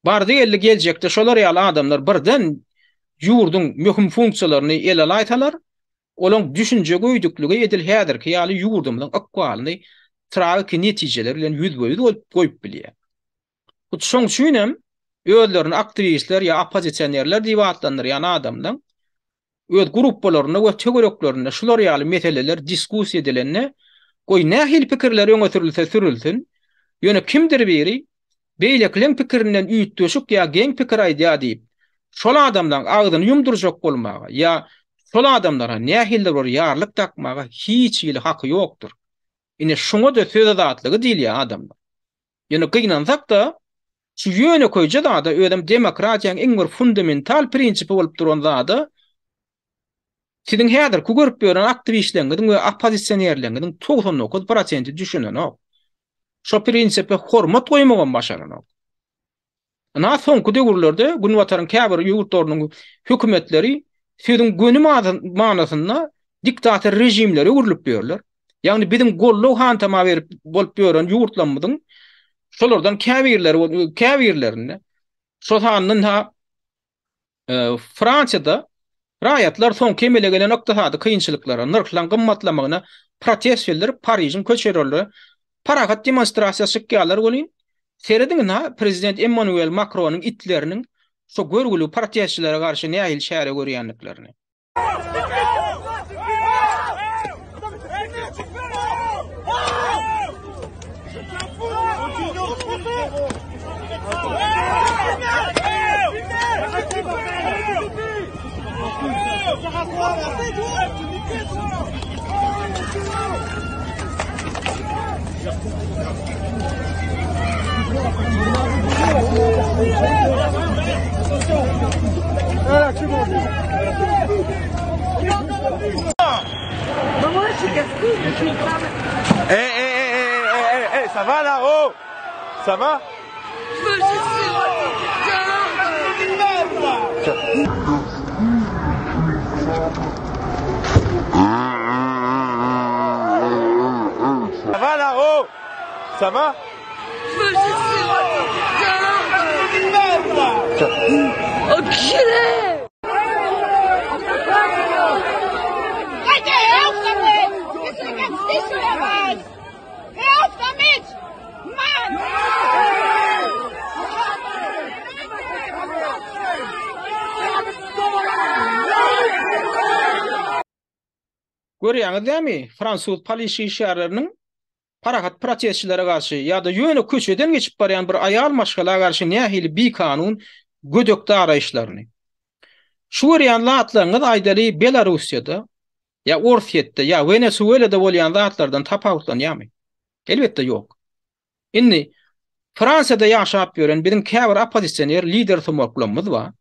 barda elli geljekde şolar ýaly adamlar birden ýurdun möhüm funksiýalaryny ele aýtalar. Olaň düşünje goýdukligi edil häzirki ýaly ýurdumyň ykbalyny tragik netijeler bilen ýüzbeýüz bolup goýup bilýär. Bu şoň üçin hem özlerini aktivistler ýa opozitsionerler diýip atlandyrýan adamdan öz gruppalaryna we tögereklerine şular ýaly meseleler diskussiýa edilenine goý nähil pikirler öňe sürilsin, ýöne kimdir biri beýlekleň pikirinden üýtdöşük ýa geň pikir aýdýa diýip şol adamdan agdyny ýumdurjak bolmagy ýa şol adamlara nähildir bir ýarlyk takmaga hiç ýyly haky ýokdur. Ine şoňa da söz azatlygy diýilýär adamlar. Ýöne gynansak da şu ýöne koýja da ödem demokratiýanyň iň bir fundamental prinsipi bolup duran zada siziň häzir görüp gören aktivistleriniň we opozitsionerleriň 99% düşünen o. Şo prinsipe hormat goýmagan başaran o. Ana soňky döwürlerde Günwataryň käbir ýurtlarynyň hökümetleri sözüň gönüm manasyna diktator rejimleri urulyp berler. Ýagny bizim gollaw hantama berip bolup gören ýurtlarymyzyň şolardan käbirlerini şo hanyň Fransiýada raýatlar soň kemele gelen ykdysady kynçylyklara, narxlaryň gymmatlamagyna protest bildirip Paryжyň köçerleri paragat demonstrasiýa çykýarlar bolýan. Serediňe prezident Emmanuel Macronyň itleriniň şo görgülü protestçilere garşy nähil şäre görýänliklerini. Ça va là-haut? Ça va? Ça va là-haut? Ça va? Enculé! Help damit! It's against this level! Help damit! Mann! Görýäňiz dämi? Fransuz polisiýa şäherleriniň paragat protestçilere garşy ýa-da ýöne köçeden geçip barýan bir aýal maşgala garşy nähili bir kanun gödökde araýşlaryny. Şu görýän zatlaryňyz aýdaly Belarusiýada ýa Orsiýetde ýa Venezuelada bolýan zatlardan tapawutlanýarmy? Elbetde ýok. Indi Fransiýada ýaşap ýören bizim käbir opozitsioner lider tomoklamyz bar.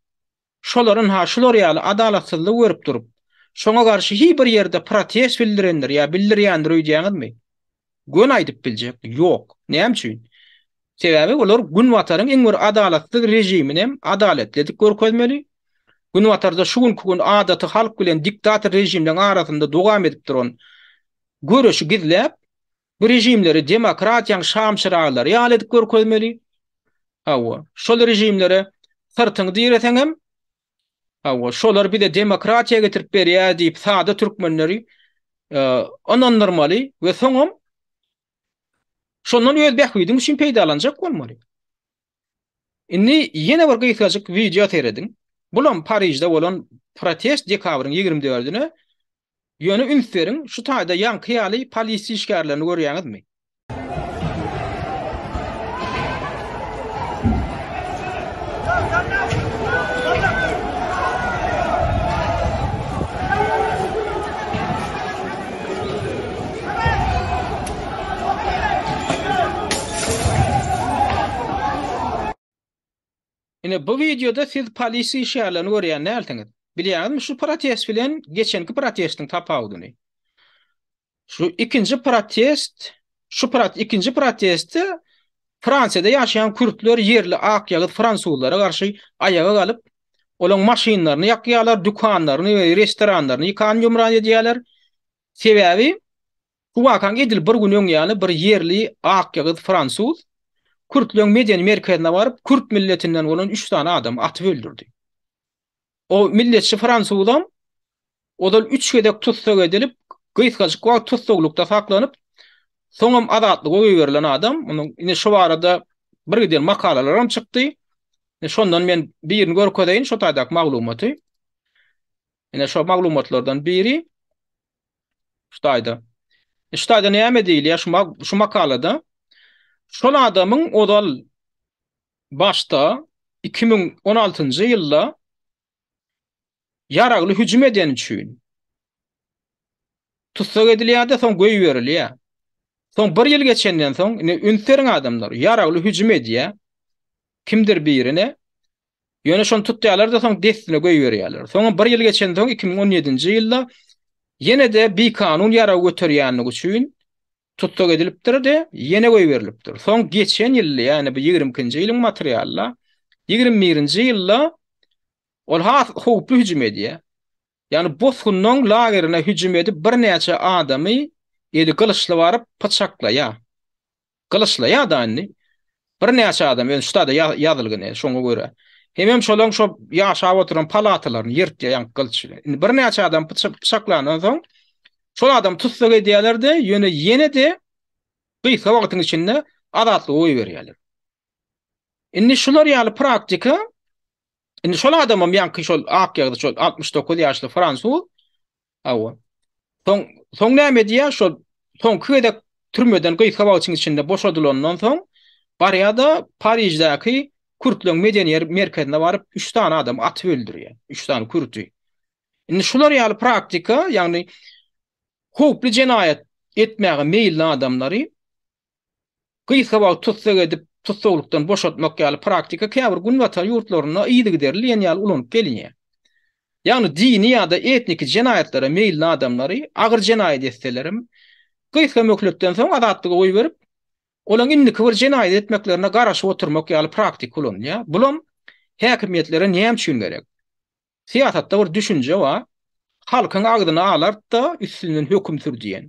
Şolaryň şolar ýaly adalatsyzlyk görüp durup, şoňa garşy hiç bir ýerde protest bildirenler ýa bildirýändir öýdýäňizmi? Gön aýdyp biljek, ýok. Näme üçin? Sebäbi olar Günwataryň iň bir adalatly rejimini hem adaletlilik görkezmeli. Günwatarda şugun adaty halk bilen diktator rejimden arasynda dogam edip duran görüşi gizläp, bu rejimleri demokratiýanyň şamşyragylary ýaly edip görkezmeli. Hawa, şol rejimlere sırtyňy diýreseň hem Hawa şolar bir de demokratiya getirip berýär diýip sada türkmenleri onandyrmaly we soňam şondan öz bähüýdiň üçin peýdalanjak bolmaly. Inni ýene bir gyýyjak video teredim. Bulam Paryjda bolan protest dekabryň 24-üne ýöne ünseriň şu taýda ýanky ýaly polisi işgärlerini görýäňizmi? Ine bu videoda siz polisi işgärlerini görýän näçiňiz? Bilýärmi şu protest bilen geçenki protestiň tapawdyny? Şu ikinci protest, ikinci protestde Fransada ýaşaýan kürtler yerli ak ýagy fransuzlara garşy ayaga galyp, olaň maşynlaryny ýakýarlar, dukanlaryny we restoranlaryny ýykan ýumran edýärler. Sebäbi bu wakan edil bir gün ýaly bir yerli ak ýagy fransuz Kürtlerin medeni merkezine varıp Kürt milletinden olan 3 tane adam atıp öldürdü. O milletçi Fransuzam o da 3 gedek tutsak edilip gıyskaçık var tutsaklukta saklanıp soňam adatlyk oý berilen adam onun ine şu arada bir giden makalalaram çykdy. Şondan men birini görkedeýin şu taýdak maglumaty. Ine şu maglumatlardan biri şu taýda. Şu taýda näme diýilýär şu makalada? Şol adamın odal başta 2016-njy ýylda yaragly hüjüm eden üçin tutsak edilýär, soň goýup berilýär. Soň bir ýyl geçenden soň ünseriň adamlar yaragly hüjüm edýär. Kimdir birine ýöne şonu tutýarlar da soň destine goýup berýärler. Soň bir ýyl geçenden soň 2017-nji ýylda ýene de bir kanun ýarag göterýänligi üçin tutsak edilipdir de ýene goýup berilipdir. Soň geçen ýyl ýani bu 20-nji ýylyň materiallar 21-nji ýylda ol hukukly hüjüm edýär. Ýani bosgunnyň lagerine hüjüm edip bir näçe adamy ýedi kılıçly baryp paçaklaýar. Kılıçlaýar da anny. Bir näçe adam ýöne şuda ýazylgyn şoňa görä. Hemem şolaň şo ýaşap oturan palatalaryny ýertýän kılıçly. Bir näçe adam paçaklanan soň şol adam tutsak edýärler de ýene de gysga wagtyň içinde adatly oý berýärler. Indi şular ýaly praktika. Indi şol adamam ýanky şol ak ýagdy şol 69 ýaşly fransuz. Awa. Soň näme diýär şol soň köýde türmeden gysga wagtyň içinde boşadylandan soň barýada Paryjdaky Kürtlerin medeni merkezine baryp 3 tane adam atyp öldürýär. 3 tane Kürtü. Indi şular ýaly praktika, ýagny hukukly jenaýat etmäge meýilli adamlary gysga wagt tutsak edip tutsaklukdan boşatmak ýaly praktika käbir gün wata ýurtlaryna ýydy giderilýän ýaly ulanyp gelinýär. Ýagny dini ýa-da etnik jenaýatlara meýilli adamlary agyr jenaýat etselerim gysga mökletden soň adatlyga goýup berip olaň indiki bir jenaýat etmeklerine garaşyp oturmak ýaly praktik bolanýar. Bulam häkimiýetlere näme üçin gerek? Siýasatda bir düşünje bar. Halkyň agdyny alart da üstünden höküm sürdiýän.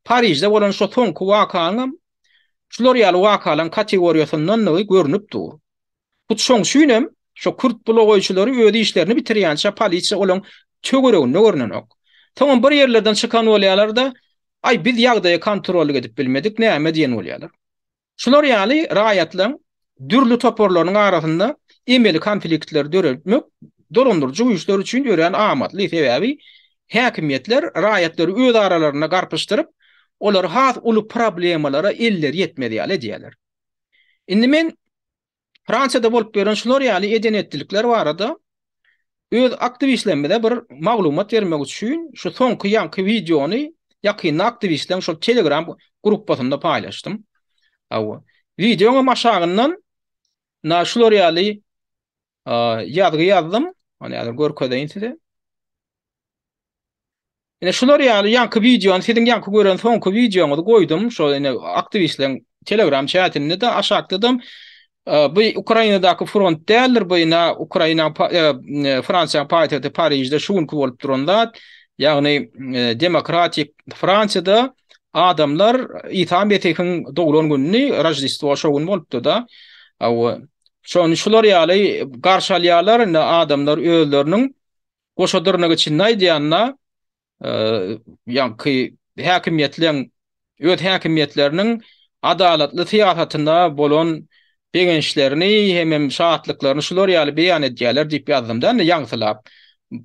Paryjda bolan şo soňky wakany şular ýaly wakalan kategoriýasyndan görünip dur. Bu şoň şünem şo Kürt blogoýçylary öýdi işlerini bitirýänçe polisiýa olaň tögereginde görnenok. Soň bir ýerlerden çykan bolýarlar da ay biz ýagdaýy kontrol edip bilmedik näme diýen bolýarlar. Şular ýaly raýatlaryň dürli toporlarynyň arasynda emeli konfliktler döretmek dolandırıcı güýçler üçin görýän amatly sebäbi häkimiýetler raýatlary öz aralaryna garpyşdyryp olar has uly problemalara eller ýetmediýär diýerler. Indi men Fransada bolup beren şular ýaly edenetlikler barada öz aktivistlerime bir maglumat bermek üçin şu soňky ýanky videony ýakynda aktivistler şu Telegram grupasynda paýlaşdym. Awa videoňa maşagyndan na şular ýaly ýazgy hani ýa-da görkedeýin size. Ine şular ýaly ýanky videony siziň ýanky gören soňky videoňy goýdum şo aktivistleriň Telegram chatinde de aşakdym. Bu Ukrainadaky front däldir, bu ina Ukraina Fransiýa paýtagty Paryjda şuňky bolup duranda, ýagny demokratik Fransiyada adamlar itham etýän doglan günni Rojdestvo şogun bolupdy da. Şol şular ýaly garşalýarlar adamlar özleriniň goşadyrnygy çynnaý diýanna ýa-ni häkimiýetliň öz häkimiýetleriniň adalatly syýasatyna bolan begençlerini hem şahatlyklaryny şular ýaly beýan edýärler diýip ýazdym da ýaňsylap.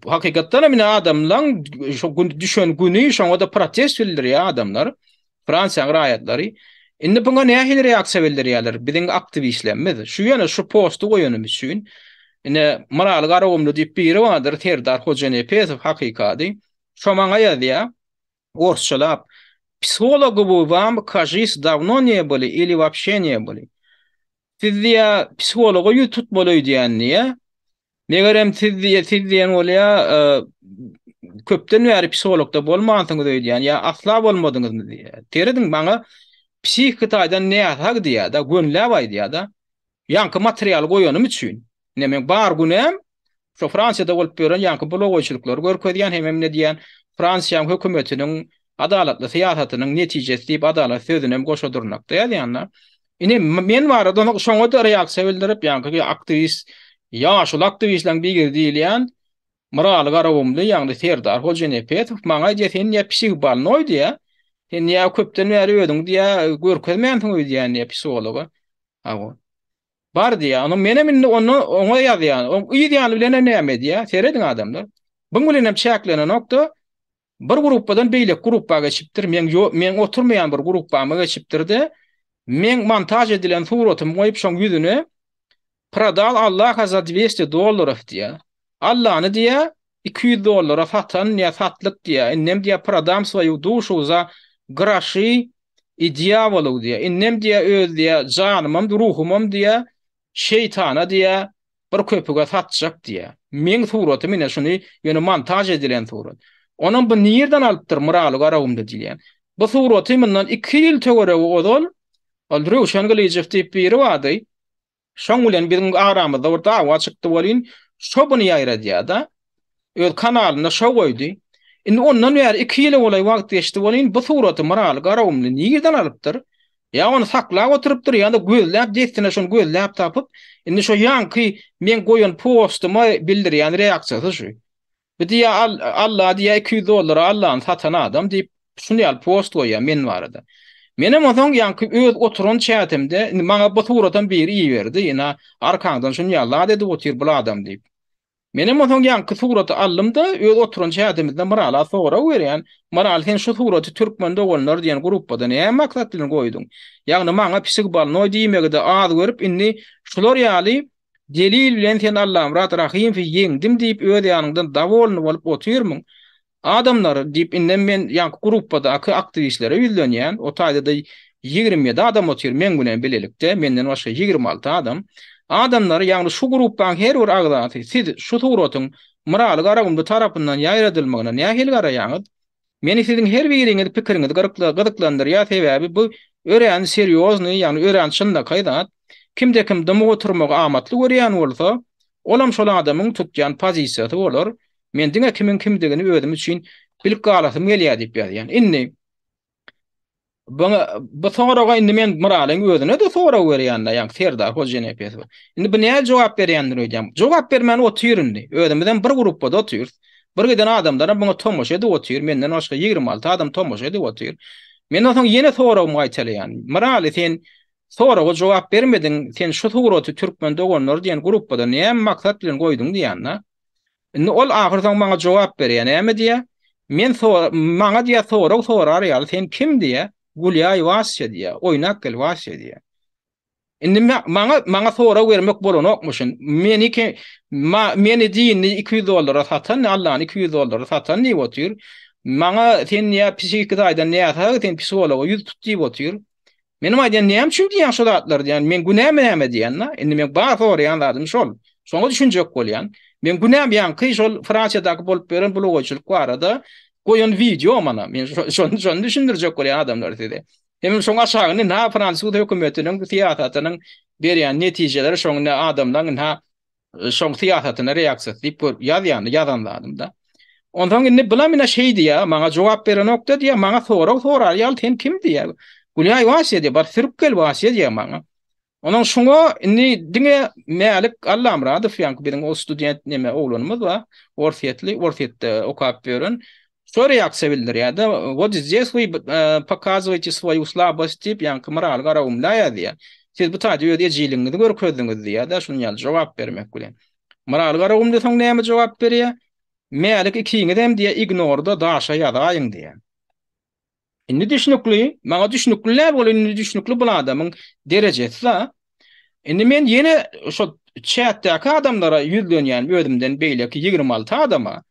Hakykatdan mine adamlaň şu düşen güni şoňa da protest bildirýär adamlar. Fransiýa raýatlary. Indi buňa nähili reaksiýa bildirýärler? Biziň aktivistlerimiz. Şu ýene şu postu goýanym üçin ine moral garawymly diýip biri bardyr Serdar Hojanepezow hakykady. Şo maňa ýazýar. Orsçalap psihologu bu вам кажись давно не были или вообще не были. Siz diýä psihologu ýututmaly diýänniýe. Megerem siz diýen bolýa köpden bäri psihologda bolmansyňyz diýän ýa asla bolmadyňyzmy diýär. Teredin maňa psihik taýdan nähag diýär da gönläp aýdýar da. Ýanky material goýanym üçin. Näme bar günem şu Fransiýada bolup beren ýanky blogoçylyklary görkezýän hemem ne diýän Fransiýa hökümetiniň adalatly syýasatynyň netijesi diýip adalat sözünem goşadyrnakda ýaýanlar. Ine men barada şoňa da reaksiýa bildirip ýanky aktivist ýa şol aktivistleň biri diýilýän moral garawymly ýa-ni Serdar Hojanepezow maňa diýär sen ýa psih balnoy diýär. Sen ýa köpden bäri ödüň diýär görkezmänsiň diýär ýa psihologa. Hago. Bar diýär. Onu menem onu oňa ýazýar. O ýa bilen näme diýär? Seredin adamlar. Buň bilen hem çäklenen nokta bir gruppadan beýlek gruppa geçipdir. Men oturmaýan bir gruppama geçipdirdi. Men montaj edilen suratym goýup şoň ýüzüne Pradal Allah za $200 diýär. Allah'ını diye $200 satan ya satlık diye. İnnem diye pradam свою душу за гроши и дьяволу diye. İnnem diye öz diye canımım, ruhumum diye şeytana diye bir köpüge satacak diye. Men suratı mine şunu yönü montaj edilen surat. Onun bu nereden alıptır moralı garawymda diýen. Bu suratı mindan 2 ýyl töwere odol. Aldırı şan gelejek diýip biri wady. Şoň bilen biziň aramyzda bir dawa çykdy bolýan. Şobuny ýaýradýar da. Öz kanalyna şo goýdy. Indi ondan bäri 2 ýyl bolay wagt geçdi bolýan. Bu suraty moral garawymly nirden alypdyr? Ya onu saklap oturupdyr ýa-da gözläp destine şonu gözläp tapyp, indi şo ýanky men goýan postumy bildirýän reaksiýasy şu. Bu diýär Allah diýär $200 Allah'ın satan adam diýip şunu ýaly post goýýar men barada. Menem oňň ýanky öz oturan çätimde maňa bu suratan biri iýerdi. Ýa arkaňdan şunu ýaly dedi otyr bu adam diýip. Menem oňň ýanky suraty allymda öz oturan çätimizde moral sora berýän. Moral sen şu suraty türkmen doganlar diýen gruppadan näme maksat bilen goýdun? Ýagny maňa psik balnoy diýmegde az görüp indi şular ýaly delil bilen sen Allah'ım rahim fi ýeňdim diýip öz ýanyňdan dawolny bolup otyrmyň. Adamlar diýip inden men ýanky gruppada aktivistlere ýüzlenýän, o taýda 27 adam otyr men bilen bilelikde, menden başga 26 adam. Adamlar ýagny şu gruppaň her bir agdaty siz şu suratyň moral garawymly tarapyndan ýaýradylmagyna nähili garaýaňyz? Meni siziň her biriňiz pikiriňiz gyzyklandyrýar sebäbi bu ören seriozny ýagny ören çynda kaýdat. Kimde kim dym oturmagy amatly görýän bolsa, olam şol adamyň tutýan pozisiýasy bolar. Men diňe kimin kimdigini özüm üçin bilip galasym gelýär diýip ýazýan. Indi bu soňraga indi men moralyň özüne de sora berýänler ýa-ni Serdar Hojanepezow. Indi bu näme jogap berýändir öýdüm. Jogap bermän otyryndy. Özümden bir gruppada otyr. Bir giden adamlar buňa tomoş edip otyr. Menden başga 26 adam tomoş edip otyr. Men oňa ýene sora maýtalýan. Moraly sen soraga jogap bermedin. Sen şu suraty türkmen doganlar diýen gruppada näme maksat bilen goýdun diýänler. Indi ol ahyrdan maňa jogap berýän näme diýär? Men maňa diýär sorar ýaly sen kim diýär? Gulýay wasya diýär, oýnak gel wasya diýär. Indi maňa sora bermek bolanokmuşyn. Meni diýini $200 satan, Allah'ın $200 satan diýip otyr. Maňa sen ýa psihik taýdan näme sen psihologa ýüz tut diýip otyr. Menim aýdýan näme üçin diýen şol atlar diýen, men günäme diýen. Indi men bar soraýan adam şol. Şoňa düşünjek bolýan. Men günäm ýanky şol Fransiýadaky bolup beren blogoçylyk barada goýan video mana. Men şonu düşündirjek bolýan adamlar dedi. Hem şoňa aşagyny na Fransuz hökümetiniň syýasatynyň berýän netijeleri şoňa adamlaryň şoň syýasatyna reaksiýa diýip ýazanladım da. Ondan indi bilen mine şey diýär, maňa jogap beren nokta diýär, maňa sorar ýaly sen kim diýär? Gulýay wasy diýär, bar sürüp gel wasy diýär maňa. Onun şoňa indi diňe Mälik Allamradow ýa-ni biziň o student neme oglunymyz ba, Orfetde okap berän. Şo reaksiýa bildirýärdi. "What is this? We показываете свои слабости" дип, ýa-ni moral garawymda ýa-dy. Siz bu taýda öýde ejiliňizi görkezdiňiz diýär-de, şunu ýaly jogap bermek bilen. Moral garawymda soň näme jogap berýär? Mälik ikiňi dem diýe ignorda daşa ýazaýyň diýär. Indi düşünükli, maňa düşünükliler bol, indi düşünükli bu adamyň derejesi. Indi men ýene şo chatdäki adamlara ýüzlenýän özümden beýleki 26 adama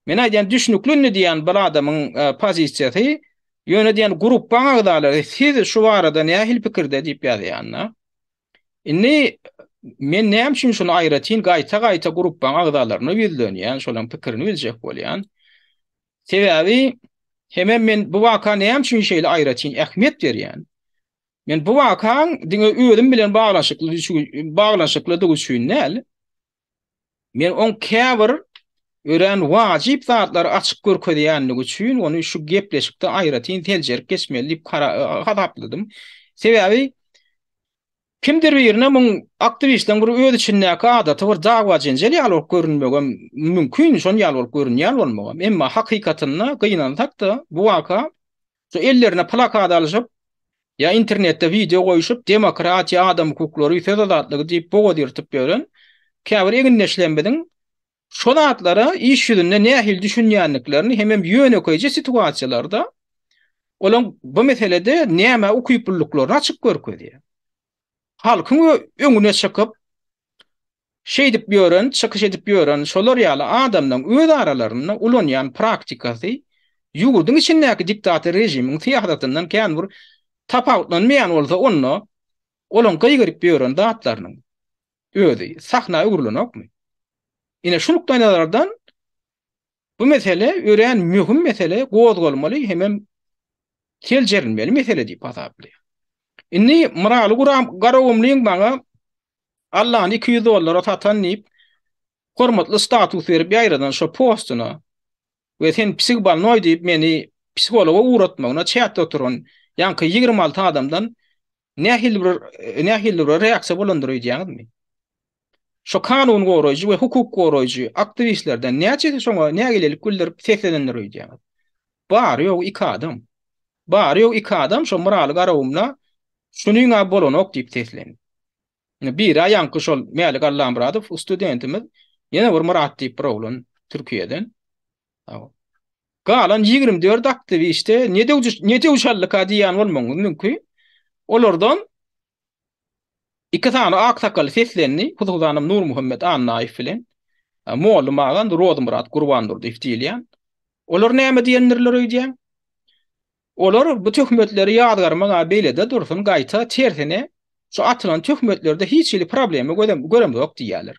men aýdýan düşünükli diýen bu adamyň pozisiýasy ýöne diýen grup baňagdalary siz şu barada nähil pikirde diýip ýazýanlar. Indi men näme üçin şunu aýratyn gaýta grup baňagdalaryny ýüzlenýän, şolaryň pikirini biljek bolýan. Sebäbi hemen men bu waka näme üçin şeýle aýratyn ähmiýet berýän. Men bu wakaň diňe özüm bilen baglanşykly düşün näl. Men on käbir ören wajyp zatlary açyk görkezýänligi üçin onu şu gepleşikde aýratyn teljer geçmeli diýip hadapladım. Sebäbi kimdir birine mun aktivistleň bir öz içindäki adaty bir dagwa jenjeli ýaly görünmegem mümkin, şonu ýaly görünýär bolmagam. Emma hakykatynda gynansak-da bu waka şu ellerine plakat alyp ya internetde video goýuşyp demokratiýa, adam hukuklary, söz azatlygy diýip boga dirtip beren käbir eginleşlenmediň şo zatlara iş ýüzünde nähil düşünýänliklerini hemem ýönekeýje situasiýalarda olaň bu meselede näme ukyplyklaryny açyk görkezýär. Halkyň öňüne çykyp şey edip ýören, çykyş edip ýören şolar ýaly adamlaryň öz aralaryny ulanýan praktikasy ýugurdyň içindäki diktator rejimiň tiýahdyryndan kän bir tapawutlanmaýan bolsa onu olan gaýgyryp ýören zatlarynyň özi sahna ugrulunokmy? Ine şu nukdalardan bu mesele ören mühim mesele gozgalmaly, hemem keljerilmeli mesele diýip hasaplanýar. Inni moral garawymlyň baňa Allah'ın $200 satan deyip hormatly status berip ýaýradan şo postuna we sen psihbal deyip meni psihologa uğratmagyna chatda oturan ýa-ni 26 adamdan nähil bir reaksiýa bolandyrýarmy? Şo kanun goraýjy we hukuk goraýjy aktivistlerden näçe şoňa nägelik güldirip seslendirýär. Bar ýok iki adam şo moral garawymna şunuňa bolanok diýip seslendir. Bir aýanky şol Mälik Allamradow studentimiz ýene bir Murat diýip bir oglan Türkiýeden. Galan 24 aktiviste nede uçallyk diýen bolmagy mümkin. Olardan iki tane aksakal seslenni, Huzuranım Nur Muhammed Annaýew bilen Moğol magan Rod Murat Gurbandur diýip diýilýän. Olar näme diýenlerler öýdýän? Olar bu töhmetleri ýadgarmaga beýlede dursun gaýta tersine şu atılan töhmetlerde hiç ýyly problemi göremok diýerler.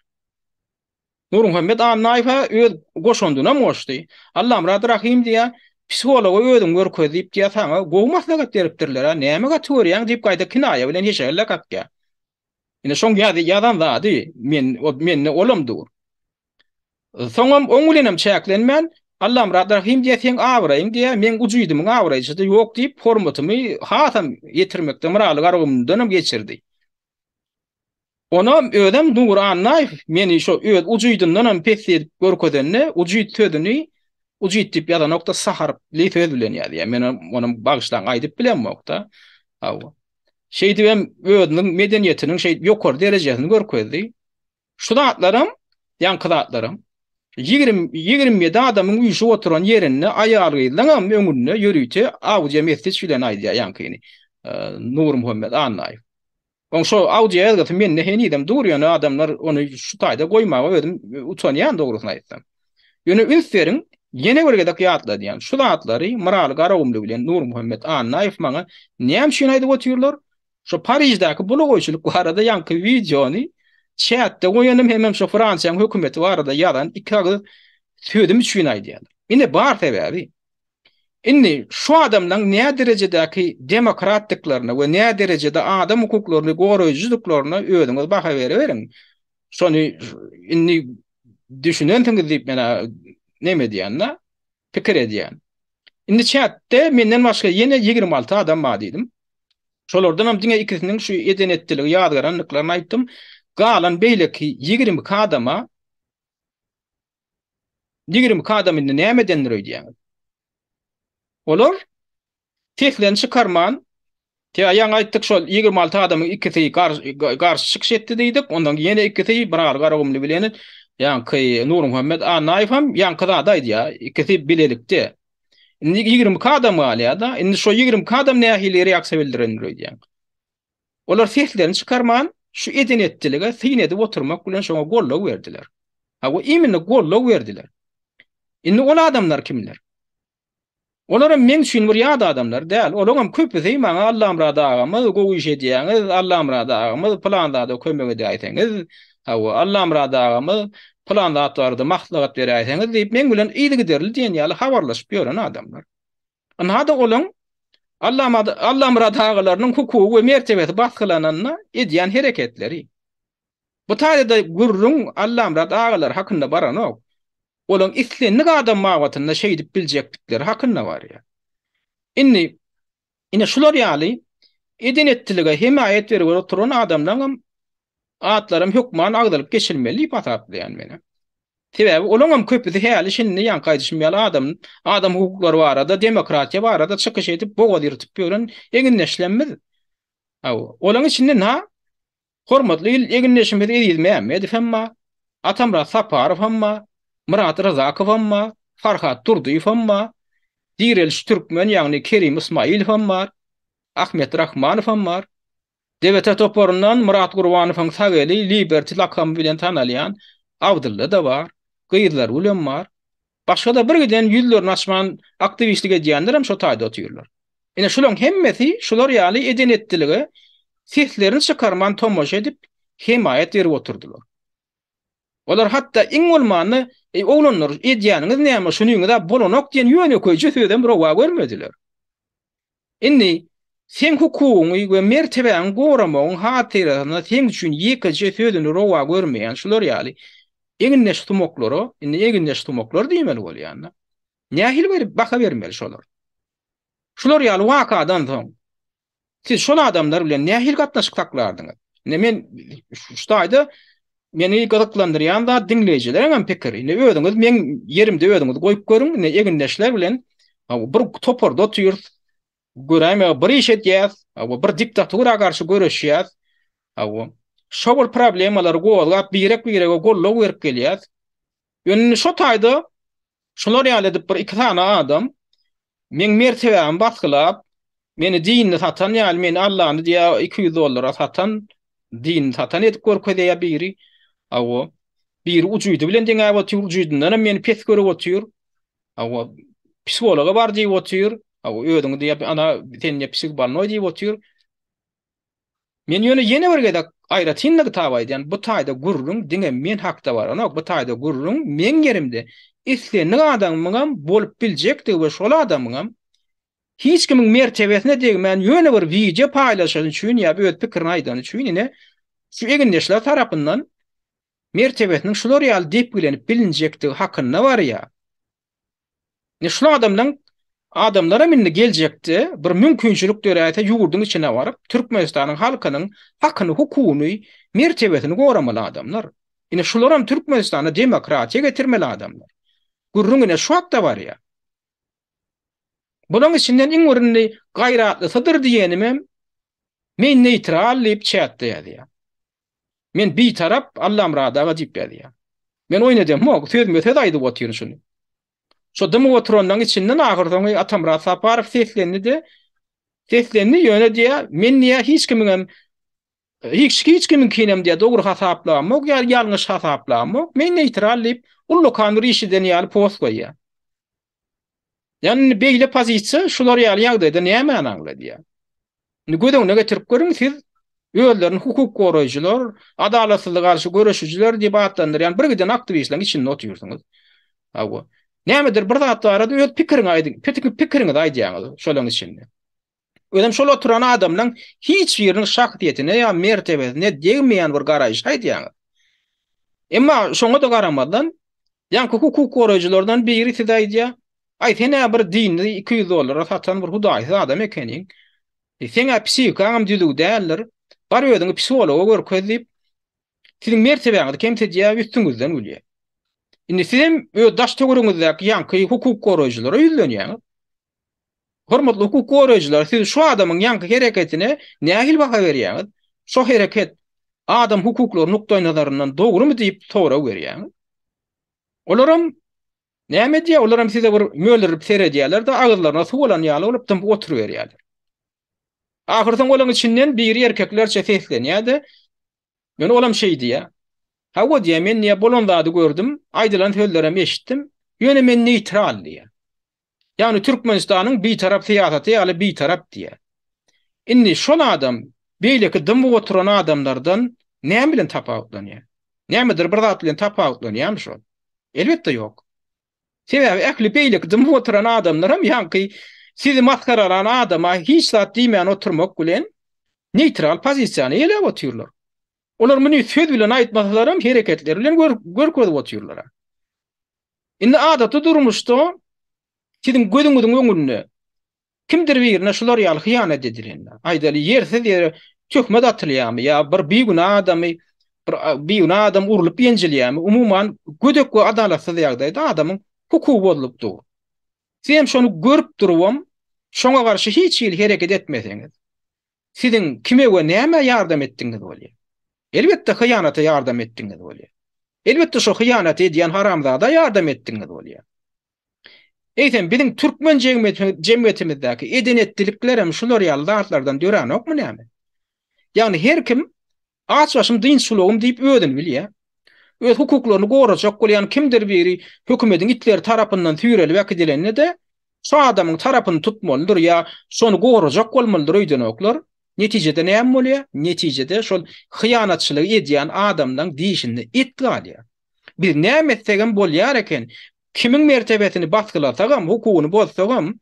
Nur Muhammed Annaýew öz goşondyna moşdy. Allamrad Rahim diýä psihologa özüň görkezip diýä saňa gowmaslagat beripdirler. Näme gatýarýan diýip gaýda kinaýa bilen heşerler gatýar. Ine şoň ýadan zady men olamdyr. Soňam oň bilenem çäklenmän Allamrad Rahim diýä sen awraýyň diýä men ujuýdym awraýjydy ýok diýip formatymy hasam ýetirmekde moral garawymdan geçirdi. Ona ödem Nur Annaýew meni şo öz ujuýdyndan pesir görkezenne ujuýd sözüni ujuýd diýip ýa-da nokta sahar söz bilen ýazýar. Men onu bagyşlan aýdyp bilenmokda. Şey diýem özüniň medeniýetiniň ýokary derejesini görkezdi. Şu zatlarym, ýa-ni zatlarym 27 adamyň üýşi oturan ýerini aýargylaňam öňünde ýörüýte audio message bilen aýdýar ýa-ni Nur Muhammed Annaýew. On şo audio ýazgyp men nehenidem durýan adamlar onu şu taýda goýmagy özüm utanýan dogrusyny aýtsam. Ýöne ünslerin ýene bir gedak ýatla diýen şu zatlary moral garawymly bilen Nur Muhammed Annaýew maňa näme şeýle aýdyp oturýarlar? Şo Parijdäki blogoýçylyk barada ýanky videony chatda goýanym hemem şo Fransiýanyň hökümeti barada ýadan iki agyr sözüm üçin aýdýar. Ine bar sebäbi. Inni şu adamlaryň näme derejedäki demokratlyklaryna we näme derejede adam hukuklaryny goraýjylyklaryna özüňiz baha bererin. Şonu inni düşünendiňiz diýip mena näme diýänler? Pikir edýän. Indi chatde menden başga ýene 26 adam bar diýdim. Şolardan hem diňe ikisiniň şu edenetdiligi ýazgaranlyklaryny aýtdym. Galan beýleki 20 kadama 20 kadamy näme denir öýdýäňiz? Olar teklen çykarman. Te ýa-ni aýtdyk şol 26 adamyň ikisi garşy çykyş etdi diýdik. Ondan ýene ikisi biral garagymly bilen ýa-ni Nur Muhammed Anaýew hem ýa-ni kızada ýa ikisi bilelikde. Indi 20 kadam alýa-da. Indi şo 20 kadam nähili reaksiýa bildirenler öýdýän. Olar teklerini çykarman şu edenetdiligi syn edip oturmak bilen şoňa gollaw berdiler. Ha bu imini gollaw berdiler. Indi ol adamlar kimler? Olara men üçin bir ýada adamlar däl. Olaram köpüsi maňa Allah'ım rada agamy, gowy iş edýäňiz, Allah'ım rada agamy, planda da kömek edýäňiz. Hawa Allah'ım rada agamy, planda atlarda maslahat berýäňiz diýip men bilen ýyly giderli diýen ýaly habarlaşyp ýören adamlar. Anhada olaň Allah'ım rada agalarynyň hukuky we mertebesi baskylananyna edýän hereketleri. Bu taýda gurrun Allah'ım rada agalary hakynda baranok. Olan islenlik adam mağabatında şey edip biljekdikleri hakynda var ya. Ine şular ýaly edenetdilige himayet berip oturan adamlaryň atlarym hukman agdalyp geçilmeli ýapatlyan meni. Sebäbi olaňam köpüsi häli şinni ýan gaýdyşmaýaly adam hukuklary barada, demokratiýa barada çykyş edip boga dirtip ýören eginleşlenmez. Olaň içinde hormatly eginleşmez edilmeýär. Hemma Atamra Saparow hemma Murat Razakow hemma Farhat Durduýew hemma Direl Türkmen ýagny Kerim Ismail hemma Ahmet Rahmanow hemma Devlet toporundan Murat Gurbanowyň sagely Liberty lakamy bilen tanalýan Abdulla da bar, gyýylar ulen bar. Başga da bir giden ýüzlerini açman aktivistlik edýänler hem şo taýda oturýarlar. Ine şolaryň hemmesi şolar ýaly edenetdiligi seslerini çykarman tomoş edip himayet berip oturdular. Olar hatta iň bolmany oglanlar edýäniňiz näme şunuň da bolanok diýen ýöne köýje söýden bir owa görmediler. Indi sen hukukyny we mertebeň goramagyň hatyryna sen üçin ýekje söýden owa görmeýän şular ýaly eginleş tumoklary, indi eginleş tumoklary diýmeli bolýan. Nähil berip baka bermeli şolar. Şular ýaly wakadan soň siz şol adamlar bilen nähil gatnaşyk taklardyňyz? Men şu taýda meni gazaklandyrýan da dinleýijiler hem pikiri. Ne ödüňiz men yerimde ödüňiz goýup görüň, ne eginleşler bilen bir toporda oturýar. Göräme bir iş etýär, bir diktatura garşy görüşýär. Şol problemler goýup birek gollaw berip gelýär. Ýöne şo taýda şolar ýaly edip bir iki tane adam men mertebämi baskylap meni dinni satan ýaly men Allahyny diýä $200 satan din satan edip görkezýär biri. Bir ucuydu bilen diňe otur ucuydan men pes görüp otur. Psikologa bar diýip otur. Ödüňi diýip ana senle psik barnoy diýip otur. Men ýene bir gedek aýratynlyk tabaýdan bu taýda gurrun diňe men hakda bar. Bu taýda gurrun men yerimde islenlik adamyňam bolup biljekdi we şol adamyňam hiç kimiň mertebesine degmen ýöne bir video paýlaşan üçin ýa öz pikirini aýdan üçin ine şu eginleşler tarapyndan mertebesiniň şular ýaly diýip bilenip bilinjekdi hakynda bar ýa. Ne şu adamlara minni geljekdi bir mümkinçilik döräýte ýurduň içine baryp Türkmenistanyň halkynyň hakyny hukuny mertebesini goramaly adamlar. Ine şularam Türkmenistana demokratiýa getirmeli adamlar. Gurrun ine şu hakda bar ýa. Bunaň içinden iň öňünde gaýratly sadyr diýenimem men neutral diýip çätdi ýa. Men bir tarap Allah'ım radaga diýip berdi. Men oýnadym, sözüme söz aýdyp oturýar şunu. Şo dymy oturandan içinden agyrdan Atamra Saparow seslendi ýöne diýä, men niýe hiç kimiň kinem diýä dogry hasaplamok, ýalňyş hasaplamok, men neutral diýip ullu kanun işiden ýaly post goýýar. Ýani beýle pozisiýa şular ýaly ýagdaýda näme anaňla diýä. Gödüňe getirip görüň siz öýlerini hukuk goraýjylar, adalatsyzlyk garşy görüşüjüler diýip atlandyrýan bir giden aktivistler içinde oturýarsyňyz. Nämedir bir zat barada öz pikiriňi aýdýaňyz şolaň içinde. Özüm şol oturan adamlaň hiç ýeriniň şahsiýetine ýa mertebesine degmeýän bir garaýyş aýdýaňyz. Emma şoňa da garamadan ýa-ni hukuk goraýjylardan biri size aýdýar, sen bir dinni $200 satan bir hudaýsy adam ekeniň. Seňe psihikam düzüg däller. Bar ödüňi psihologa görkezip, siziň mertebeňizi kemsedýär üstüňizden bilýär. Indi sizem daş töwereňizde ýanky hukuk goraýjylary ýüzlenýär. Hormatly hukuk goraýjylar, siz şu adamyň ýanky hereketine nähil baha berýäňiz? Şu hereket adam hukuklary nukdaý nazaryndan dogrymy diýip sorag berýär. Olaram näme diýär? Olaram size bir mölerip seredýärler de agyzlaryna suw bolan ýaly bolup tymp oturup berýärler. Ahyrdan olaň içinden biri erkeklerçe seslenýärdi. Men olam şey diýär. Hawa diýär, men niýe bolan zady gördüm, aýdylan sözlerimi eşitdim. Ýöne men neutral diýär. Yani Türkmenistanyň bir tarap siýasaty ýaly bir tarap diýär. Indi şol adam beýleki dym oturan adamlardan näme bilen tapawutlanýar? Nämedir bir zat bilen tapawutlanýarmy şol? Elbetde ýok. Sebäbi ähli beýleki dym oturan adamlar ýanky sizi maskaralan adama hiç zat diýmän oturmak bilen neutral pozisiýany elep oturýarlar. Olar muny söz bilen aýtmasalar hereketleri bilen görkezip oturýarlar. Indi adaty durmuşda sizin gözüňiziň öňünde kimdir birine şular ýaly hyýanat edilenler. Aýdaly ýersiz ýere töhmet atylýarmy ýa bir gün adamy bir adam urulyp ýenjilýärmi? Umumyň gödek we adalatsyz ýagdaýda adamyň hukuky bolup dur. Sen şonu görüp durwam, şoňa garşy hiç ýyl hereket etmeseňiz, siziň kime we näme ýardam etdiňiz bolýar. Elbetde hyýanata ýardam etdiňiz bolýar. Elbetde şo hyýanat edýän haramzada ýardam etdiňiz bolýar. Eýsem biziň türkmen jemgyýetimizdäki edenetdilikler hem şular ýaly zatlardan döranokmy näme? Ýani her kim açbaşym dynçylygym diýip ödün bilýär. Öz hukuklaryny gorajak bolýan kimdir biri hökümetiň itleri tarapyndan tüýrelip edilenine de şu adamyň tarapyny tutmalydyr ýa şonu gorajak bolmalydyr öýdenoklar. Netijede näme bolýar? Netijede şol hyýanatçylyk edýän adamdan diýişinde itgalýar. Bir näme etsegem bolýar eken, kimiň mertebesini baskylasagam, hukugyny bozsagam,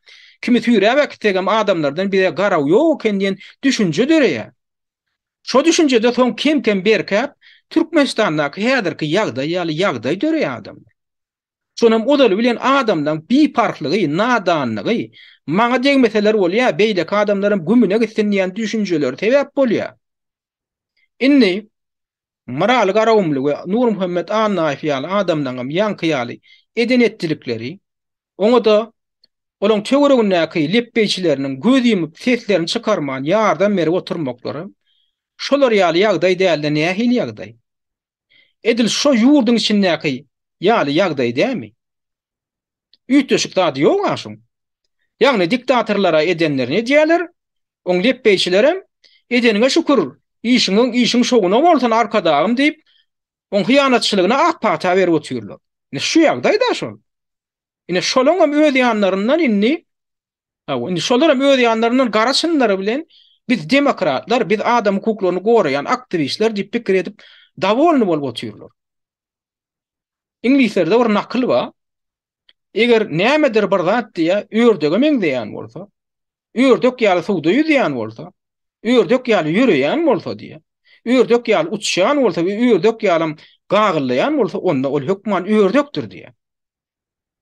kimi tüýräp etsegem adamlardan bire garaw ýok eken diýen düşünje döreýär. Şo düşünjede soň kim berkep Türkmenistandaky häzirki ýagdaý ýaly ýagdaý döreýär adamlar. Şonam odaly bilen adamdan bir parklygy, nadanlygy, maňa degmeseler bolýar, beýleki adamlaryň gümüne gitsenýän düşünjeler sebäp bolýar. Indi moral garawumly we Nur Muhammed Annaýew ýaly adamlaryň ýanky ýaly edenetdilikleri, oňa da olaň töweregindäki lepbeýçileriniň göz ýumyp seslerini çykarman ýardam berip oturmaklary, şolar ýaly ýagdaý däldi, nähili ýagdaý. Edil şo ýurduň içindäki ýaly ýagdaý dälmi? Üýtüşik zady ýok aşyň. Ýagny diktatorlara edenler ne diýerler? Oň lepbeýçilerem edeniňe şükür, işiň şoguna bolsan arkadagym diýip, oň hyýanatçylygyna akpata berip oturýarlar. Ne şu ýagdaý da şol. Ine şolaň hem öz ýanlaryndan indi şolar hem öz ýanlaryndan garaşynlary bilen biz demokratlar, biz adam hukuklaryny goraýan aktivistler diýip pikir edip dawolny bolup oturýarlar. İngilislerde bir nakl bar. Eger nämedir bir zat diýe ördege meňdeýän bolsa, ördek ýaly suwda ýüzýän bolsa, ördek ýaly ýüreýän bolsa diýe. Ördek ýaly uçýan bolsa we ördek ýaly gagylýan bolsa, onda ol hökman ördekdir diýe.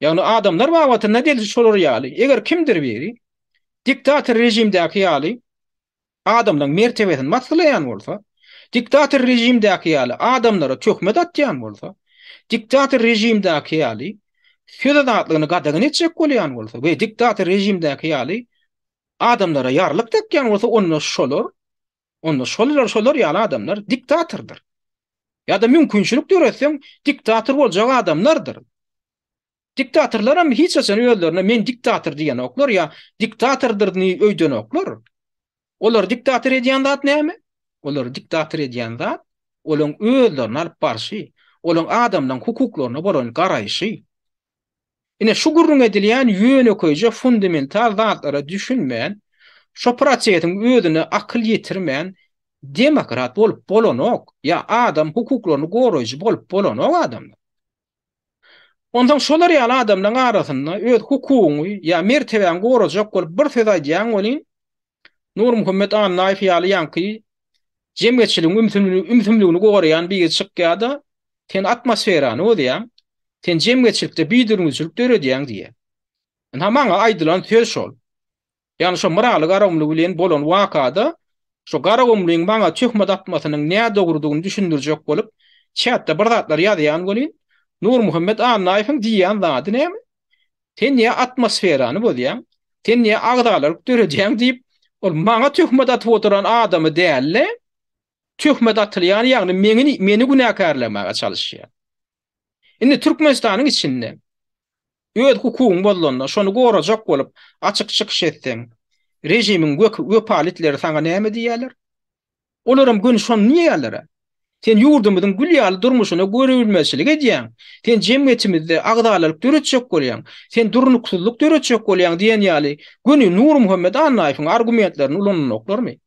Ýani adamlar bawatyna deli şolar ýaly. Eger kimdir biri diktator rejimdäki ýaly adamlaryň mertebesini maslaýan bolsa, diktator rejimdäki ýaly adamlara töhmet atýan bolsa, diktator rejimdäki ýaly söz azatlygyny gadagan etjek bolýan bolsa we diktator rejimdäki ýaly adamlara ýarlyk takýan bolsa, şolar ýaly adamlar diktatordyr. Ýa-da mümkinçilik döretseň diktator boljak adamlardyr. Diktatorlar hem hiç açan özlerine men diktator diýen oklar ýa diktatordyr öýden oklar. Olar diktator edýän zat näme? Olar diktator edýän zat olaň özlerini alyp barşy, olaň adamlaryň hukuklaryna bolan garaýşy. Ine şu gurrun edilýän ýöne köýje fundamental zatlara düşünmän, şo prosesiň özüne akyl ýetirmän demokrat bolup bolanok ýa adam hukuklaryny goraýjy bolup bolanok adamlar. Ondan şolar ýaly adamlaryň arasynda öz hukugyny ýa mertebäni gorajak bolup bir söz aýdýan bolyn, Nur Muhammed Annaýew ýaly ýanky jemgyýetçiligiň ümsümligini goraýan bir çykýada sen atmosferany ödýän, sen jemgyýetçilikde bidirňizlik döredýän diýe. Maňa aýdylan söz şol. Yani şu mıralı garamly bilen bolan wakada şu garamlyň bana töhmet atmasynyň näme dogrudygyny düşündirjek bolup chatda bir zatlar ýazýan bolýan. Nur Muhammed Annaýewiň diýýän zady näme? Sen niye atmosferany bozýan? Sen niye agdalar dörejäň diýip ol maňa töhmet atyp oturan adamy dälle, töhmet atylýan ýagny meni günäkärlemäge çalışýar. Indi Türkmenistanyň içinde öýet hukugyň bolanlar şonu gorajak bolup açyk çykyş etseň, rejimiň wöpalitleri saňa näme diýerler? Olaram gün şonu niye ýerler? Sen ýurdumyzyň gülýaly durmuşyna görebilmezçilik edýän. Sen jemgýetimizde agdalyk döretjek bolýan. Sen durnuksuzlyk döretjek bolýan diýen ýaly güni Nur Muhammed Annaýewiň argumentlerini ulanoklarmy?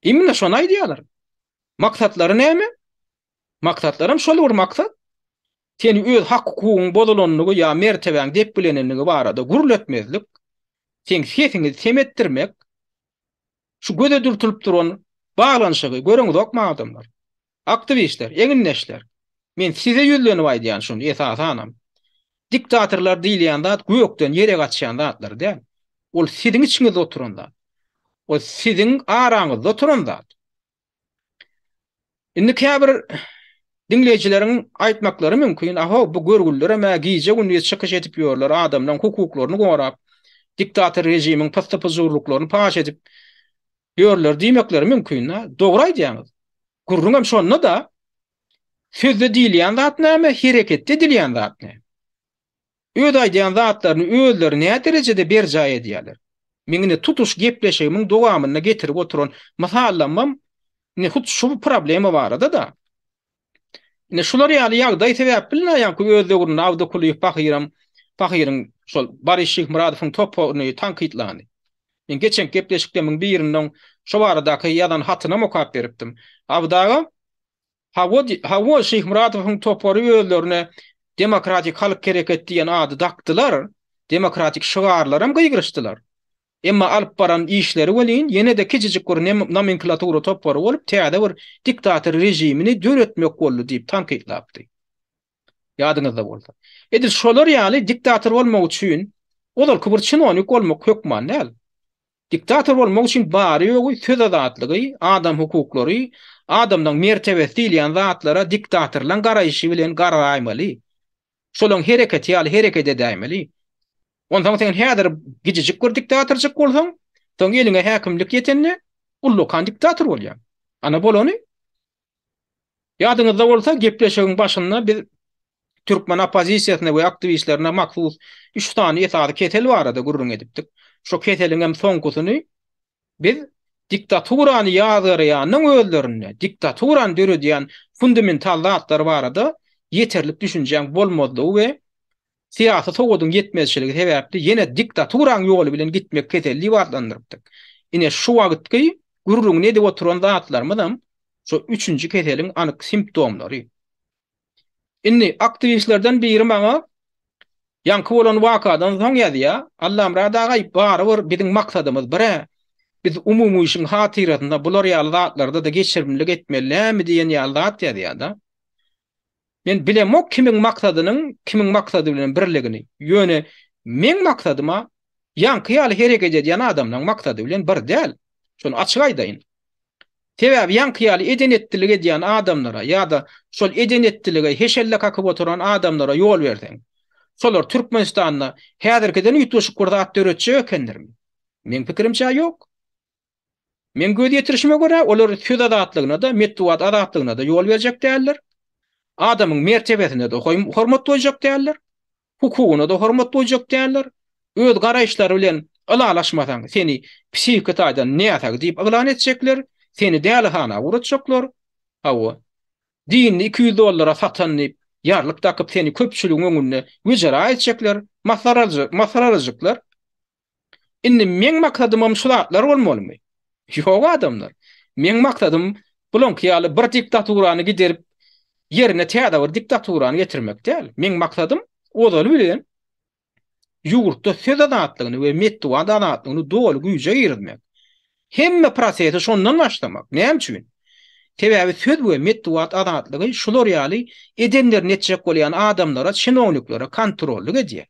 Imna şonu aýdýarlar. Maksatlary näme? Maksatlarym şol bir maksat. Sen öz hak hukugyň bozulanlygy ýa mertebeň dep bilenenligi barada gurletmezlik. Sen sesiňi semetdirmek. Şu göze dürtülüp duran bağlanşygy göreňiz okma adamlar. Aktivistler, eňinleşler. Men size ýüzlenip aýdýan şunu esasanam. Diktatorlar diýilýän zat gökden ýere gaçýan zatlar däl. Ol siziň içiňizde oturan zat. O siziň araňyzda oturan zat. Indi käbir dinleýijileriň aýtmaklary mümkin. Aha bu görgüllere mä giýje gündüz çykyş etip ýörler, adamlaryň hukuklaryny gorap, diktator rejimiň pastypyzurlyklaryny paş edip ýörler diýmekleri mümkin. Dogry aýdýaňyz. Gurrunam şonda da sözde diýilýän zat näme, hereketde edilýän zat näme? Öz aýdýan zatlaryny özleri näme derejede berjaý edýärler. Meňne tutuş gepleşigimiň dowamyna getirip oturan masallamam ne hut şu problemi barada da. Ne şular ýaly ýagdaý sebäp bilen ýa-ki özlerini awda kulyp pahyryň şol Barış Şykmuradowyň topuny tankytlany. Men geçen gepleşikdemiň birinden şu baradaky ýadan hatyna mokap beripdim. Awdaga Hawa Şykmuradowyň topury özlerine demokratik halk kereket diýen ady dakdylar, demokratik şygarlarym gyýgyryşdylar. Emma alyp baran işleri welin ýene de kejijik bir nomenklatura topury bolup täze bir diktator rejimini döretmek boldy diýip tankytlapdy. Ýadyňyzda bolsa. Edil şolar ýaly diktator bolmak üçin olar kybir çynonik bolmak hökman näl. Diktator bolmak üçin bary ýogy söz azatlygy, adam hukuklary, adamdan mertebesi diýilýän zatlara diktatorlaryň garaýşy bilen garaýmaly. Şolaň hereketi ýaly hereket edäýmeli. Ondan sen häzir gijijik bir diktatorçyk bolsaň, soň eliňe häkimlik ýetenne, ullukan diktator bolýan. Ana bolany. Ýadyňyzda bolsa gepleşigiň başynda biz Türkmen opozisiýasyna we aktivistlerine maksus 3 tane ýetady ketel barada gurrun edipdik. Şo keteliň hem soňkusyny biz diktaturany ýazgyrýanyň özlerine, diktaturany döredýän fundamental zatlar barada ýeterlik düşünjäň bolmazdygy we siyasi soğudun yetmezçiligi sebäpli ýene diktaturan ýoly bilen gitmek ketelli wagtlandyrypdyk. Ine şu wagtky gurrun nedip oturan zatlarymyň şu 3-nji keteliň anyk simptomlary. Inni aktivistlerden biri maňa ýanky bolan wakadan soň ýazýa, Allah'ım radaga barybir biziň maksadymyz bire. Biz umumy işiň hatyratynda bular ýaly zatlarda da geçirimlik etmelimi diýen ýaly zat ýazýar. Men bilemok kimiň maksady bilen birligini. Ýöne men maksadyma ýanky ýaly hereket edýän adamlaryň maksady bilen bir däl. Şonu açyk aýdaýyn. Sebäbi ýanky ýaly edenetdilik edýän adamlara ýa-da şol edenetdilige heşelle kakyp oturan adamlara ýol berseň, şolar Türkmenistanyna häzirkiden ýetişik gurdat döretjek ekendirmi? Men pikirimçe ýok. Men göz ýetirişime görä olar söz azatlygyna da, metduat azatlygyna da ýol berjek däller. Adamyň mertebesine de hormat doýjak däller. Hukugyna da hormat doýjak däller. Öz garaýşlary bilen alalaşmasaň seni psihik taýdan näçe diýip aglan etjekler. Seni dälhana uratjaklar. Hawa dinni $200 satanyp ýarlyk takyp seni köpçüligiň öňünde güjera etjekler, masarajyklar. Indi men maksadymam şular bolmalymy? Ýok adamlar. Men maksadym bulanky ýaly bir diktaturany giderip yerine täze bir diktaturany getirmek däl. Men maksadym ozaly bilen ýurtda söz azatlygyny we metduat azatlygyny doly güýje girmek. Hemme prosesi şondan başlamak. Näme üçin? Sebäbi söz we metduat azatlygy şular ýaly edenler netjek bolýan adamlara, çynowniklara kontrollyk edýär.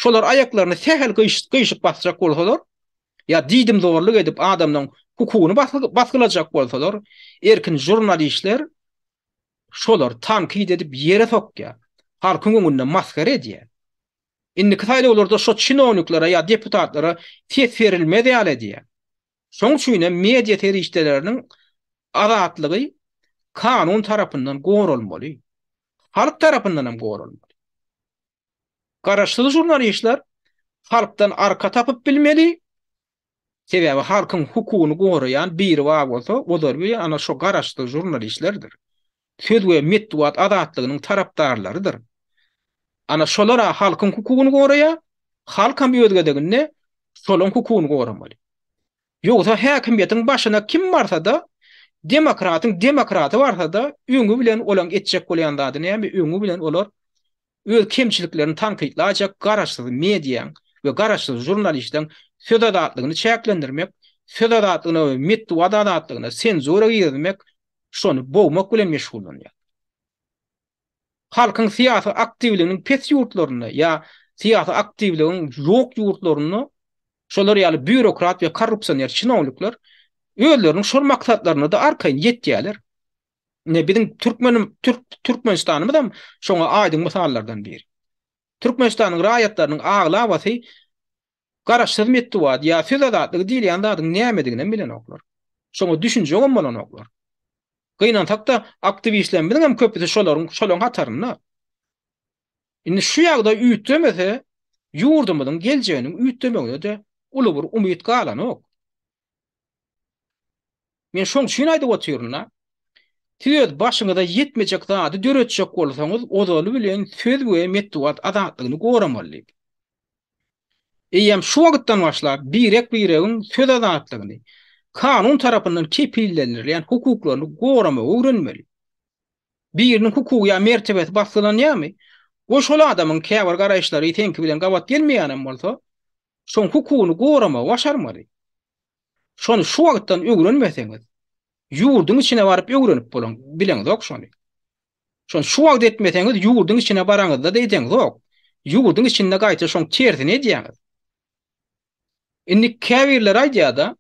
şolar ayaklaryny sehel gyşyk basjak bolsalar, ya didim zorluk edip adamdan hukugyny baskylajak bolsalar, erkin jurnalistler şolar tanqid edip yere sokýar. Halkyň öňünde maskara edýär. Indi Kytaýda olarda şo çynowniklara ya deputatlara ses berilmedi ýaly edýär. Şoň üçin media terişdeleriniň azatlygy kanun tarapyndan gorulmaly. Halk tarapyndan hem gorulmaly. Garaşsyz jurnalistler halkdan arka tapıp bilmeli. Sebäbi halkyň hukugyny goraýan bir wag bolsa, olar bir ana şo garaşsyz jurnalistlerdir. Söz we medeniýet azatlygynyň tarapdarlarydyr. Ana şolara halkyň hukugyny goraýar, halk hem ýödgedeginde şolaryň hukugyny goramaly. Ýogsa häkimiýetiň başyna kim barsa da, demokraty barsa da, öňü bilen olan etjek bolýan zady näme? Öňü bilen olar öz kemçiliklerini tanqidlajak garaşsyz mediýaň we garaşsyz jurnalistden söz azatlygyny çäklendirmek, söz azatlygyny we medeniýet azatlygyna senzura giydirmek, şonu bowmak bilen meşgullanýar. Halkyň siýasy aktivliginiň pes ýurtlaryna ya siýasy aktivliginiň ýok ýurtlaryna şolar ýaly bürokrat we korrupsioner çynowlyklar özleriniň şol maksatlaryna da arkaýyn ýetýärler. Ne bizim Türkmenistanymyzam şoňa aýdyň misallardan biri. Türkmenistanyň raýatlarynyň aglabasy garaşsyz medeniýet ya söz azatlygy diýilýän zadyň nämedigini bilen oklar. Şoňa düşünje bolmalan oklar. Gynansak da aktivistler bilen hem köpüsi şolaryň hataryna. Indi şu ýagda üýtdemese, ýurdumyzyň geljeginiň üýtdemegine de uly bir umyt galan ok. Men şoň üçin aýdyp oturýarna. Söz başyňyza ýetmejek zady döretjek bolsaňyz, ozaly bilen söz we medeniýet azatlygyny goramaly. Eýem şu wagtdan başlap biregiň söz azatlygyny kanun tarapyndan kepillendirilýän hukuklaryny gorama öwrenmeli. Biriniň hukuky ya mertebesi basdylanýarmy? O şol adamyň käbir garaýşlary tenki bilen gawat gelmeýänem bolsa, şoň hukugyny gorama başarmaly. Şonu şu wagtdan öwrenmeseňiz, ýurdun içine baryp öwrenip bolan bilen zok şonu. Şonu şu wagt etmeseňiz, ýurdun içine baraňyzda da edeň zok. Ýurdun içinde gaýta şoň tersini edýäňiz. Indi käbirler aýdýarda,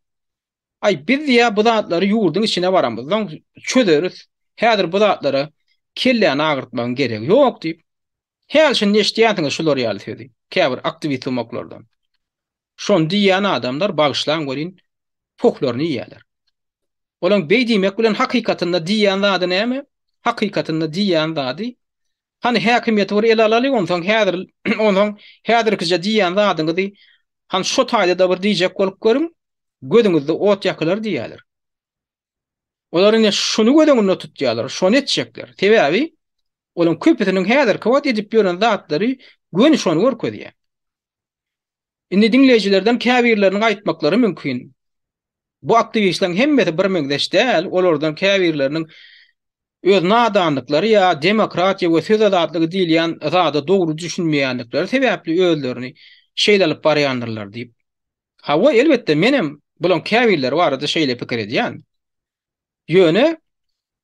ay biz ya bu zatlary ýurdun içine baramyzdan çözeriz. Häzir bu zatlara kelläni agyrtmagyň geregi ýok diýip. Häzir neşdiýänsiňiz şular ýaly sözi. Käbir aktivist bolmaklardan. Şon diýýän adamlar bagyşlan görün folkloryny ýerler. Olaň beýdimek bilen hakykatynda diýýän zady näme? Hakykatynda diýýän zady hani häkimiýet bir el alaly onsoň häzirki diýýän zadyňyzy han şo taýda da bir diýjek bolup görüň, gözüňizde ot ýakylar diýýärler. Olar ine şunu gözüňizde tutýarlar, şonu etjekler. Sebäbi olaň köpüsiniň häzirki wagt edip ýören zatlary göni şonu görkezýär. Indi dinleýijilerden käbirlerini aýtmaklary mümkin. Bu aktivistlerin hemmeti bir meňdeş däl, olardan käbirleriniň öz nadanlyklary ya demokratiýa we söz azatlygy diýilýän zada dogry düşünmeýänlikleri sebäpli özlerini şeýle alyp barýandylar diýip. Hawa elbetde menem bulan käbirler barada şeýle pikir edýän. Ýöne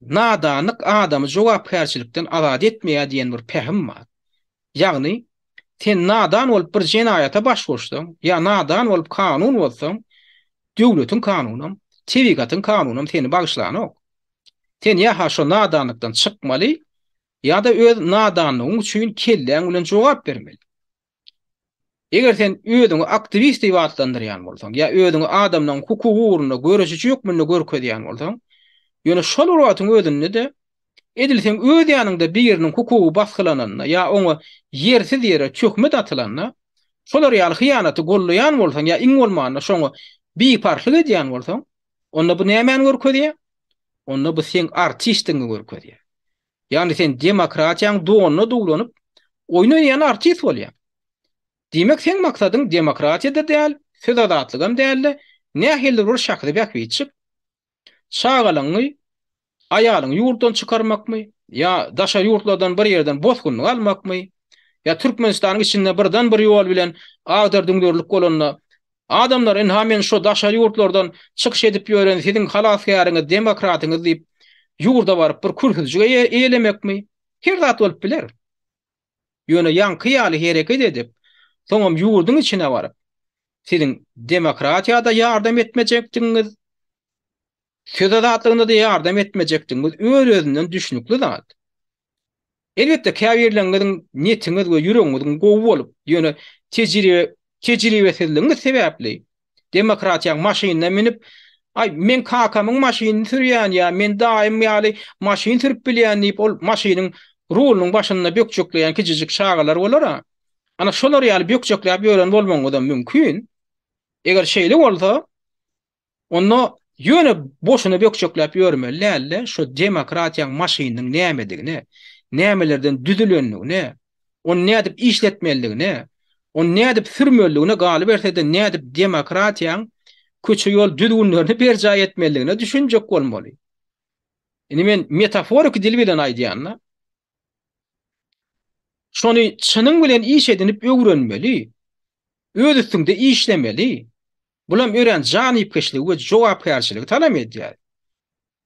nadanlyk adamy jogapkärçilikden azat etmeýär diýen bir pähim bar. Ýagny sen nadan bolup bir jenaýata baş goşdyň, ya nadan bolup kanun bolsaň, döwletiň kanunam, tebigatyň kanunam seni bagyşlayan ok. Sen ya ha şo nadanlykdan çykmaly, ya da öz nadanlygyň üçin kelläň bilen jogap bermeli. Eger sen özüňi aktivist diýip adlandyrýan bolsaň, ya özüňi adamlaryň hukuky ugruna görüşi ýokmuny görkezýän bolsaň, ýöne şol wagtyň özünde de edilseň öz ýanynda biriniň hukuky baskylananyna ya oňa ýersiz ýere çökmet atylanyna, şolar ýaly hyýanaty gollaýan bolsaň ya iň bolmanyna şoňa biparçylyk edýän bolsaň, onda bu nämäni görkezýär? Onda bu sen artistiňi görkezýär. Ýani sen demokratiýaň dogyna duglanyp oýnaýan artist bolýan. Demek sen maksadyň demokratiýada däl, söz azatlygy däl, nähildir bir şahsy bäkbetçik. Şagalaňy aýalyň ýurtdan çykarmakmy, ya daşa ýurtlardan bir ýerden bozgunlyk almakmy, ya Türkmenistanyň içinde birden bir ýol bilen agdar düňdörlük bolanyna adamlar en hemen şo daşa ýurtlardan çykyş edip ýören sizin halasgaryňyz, demokratyňyz diýip ýurda baryp bir kürsüge eýlemekmi? Her zat bolup biler. Ýöne ýanky ýaly hereket edip soňam ýurdun içine baryp siziň demokratiýada ýardam etmejekdiňiz, söz azatlygyna da ýardam etmejekdiňiz öz-özünden düşnükli zat. Elbetde käbirleriňiň niyetiňiz we ýüregiňiň gowy bolup, ýöne tejribesizligiňiz sebäpli demokratiýa maşynyna minip, ay men kakamyň maşynyny sürýän ýa men daim ýaly maşyn sürüp bilýän diýip ol maşynyň rulunyň başynda bökjekleýän kijijik şagalar bolar ha. Ana şolar ýaly bökjekläp ýören bolmagy da mümkin. Eger şeýle bolsa, onda ýöne boşuna bökjekläp ýörmeli, şo demokratiýa maşynynyň nämedigini, nämelerden düzülenligini, onu nädip işletmeligini, onu nädip sürmeligini galy berse de nädip demokratiýaň köçe ýol düzgünlerini berja etmeligini düşünjek bolmaly. Indi men metaforik dil bilen aýdýanna, şonu çynyň bilen iş edinip öwrenmeli, öz üstünde işlemeli. Bulam ören janypkeşligi we jogapkärçiligi talap edýär.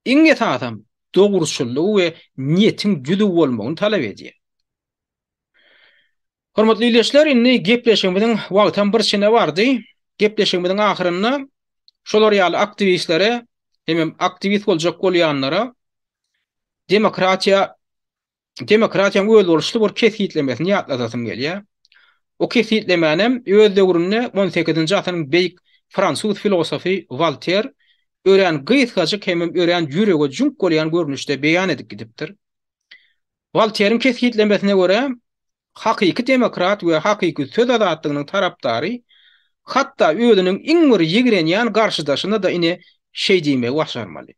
Iňe tatam dogruçylyk we niyetiň düzü bolmagyny talap edýär. Hormatly ýeşler, indi gepleşigimiziň wagtyň bir çene bardy. Gepleşigimiziň ahyrynda şolar ýaly aktivistlere, hem aktivist boljak bolýanlara demokratiýaň öz boluşly bir kesitlemesini ýatlatasym gelýär. O kesitlemänem öz döwründe 18-nji asyryň beýik Fransuz filosofi Voltaire ören gysgaçyk hem ören ýürege jüňk bolýan görnüşde beýan edip gidipdir. Voltaire'iň kesitlemesine görä, hakyky demokrat we hakyky söz azatlygynyň tarapdary hatda özüniň iň bir ýigrenýän garşydaşyna da ine şeý diýmek başarmaly.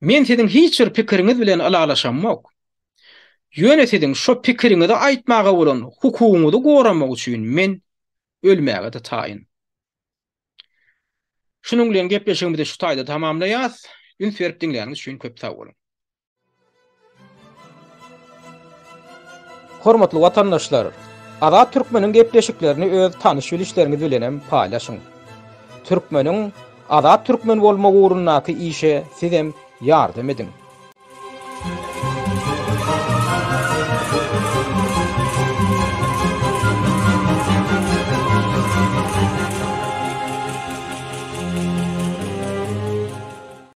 Men siziň hiç bir pikiriňiz bilen alalaşamok. Ýöne siziň şo pikiriňizi aýtmaga bolan hukugyňyzy goramak üçin men ölmäge de taýyn. Şunun bilen gepleşigimizi şu taýda tamamlaýas. Üns berip dinleýäňiz üçin köp sag bolun. Hormatly watandaşlar, Azat Türkmeniň gepleşiklerini öz tanyş bilişleriňiz bilen paýlaşyň. Türkmeniň Azat Türkmen bolmagy ugrundaky işe sizem ýardam edin.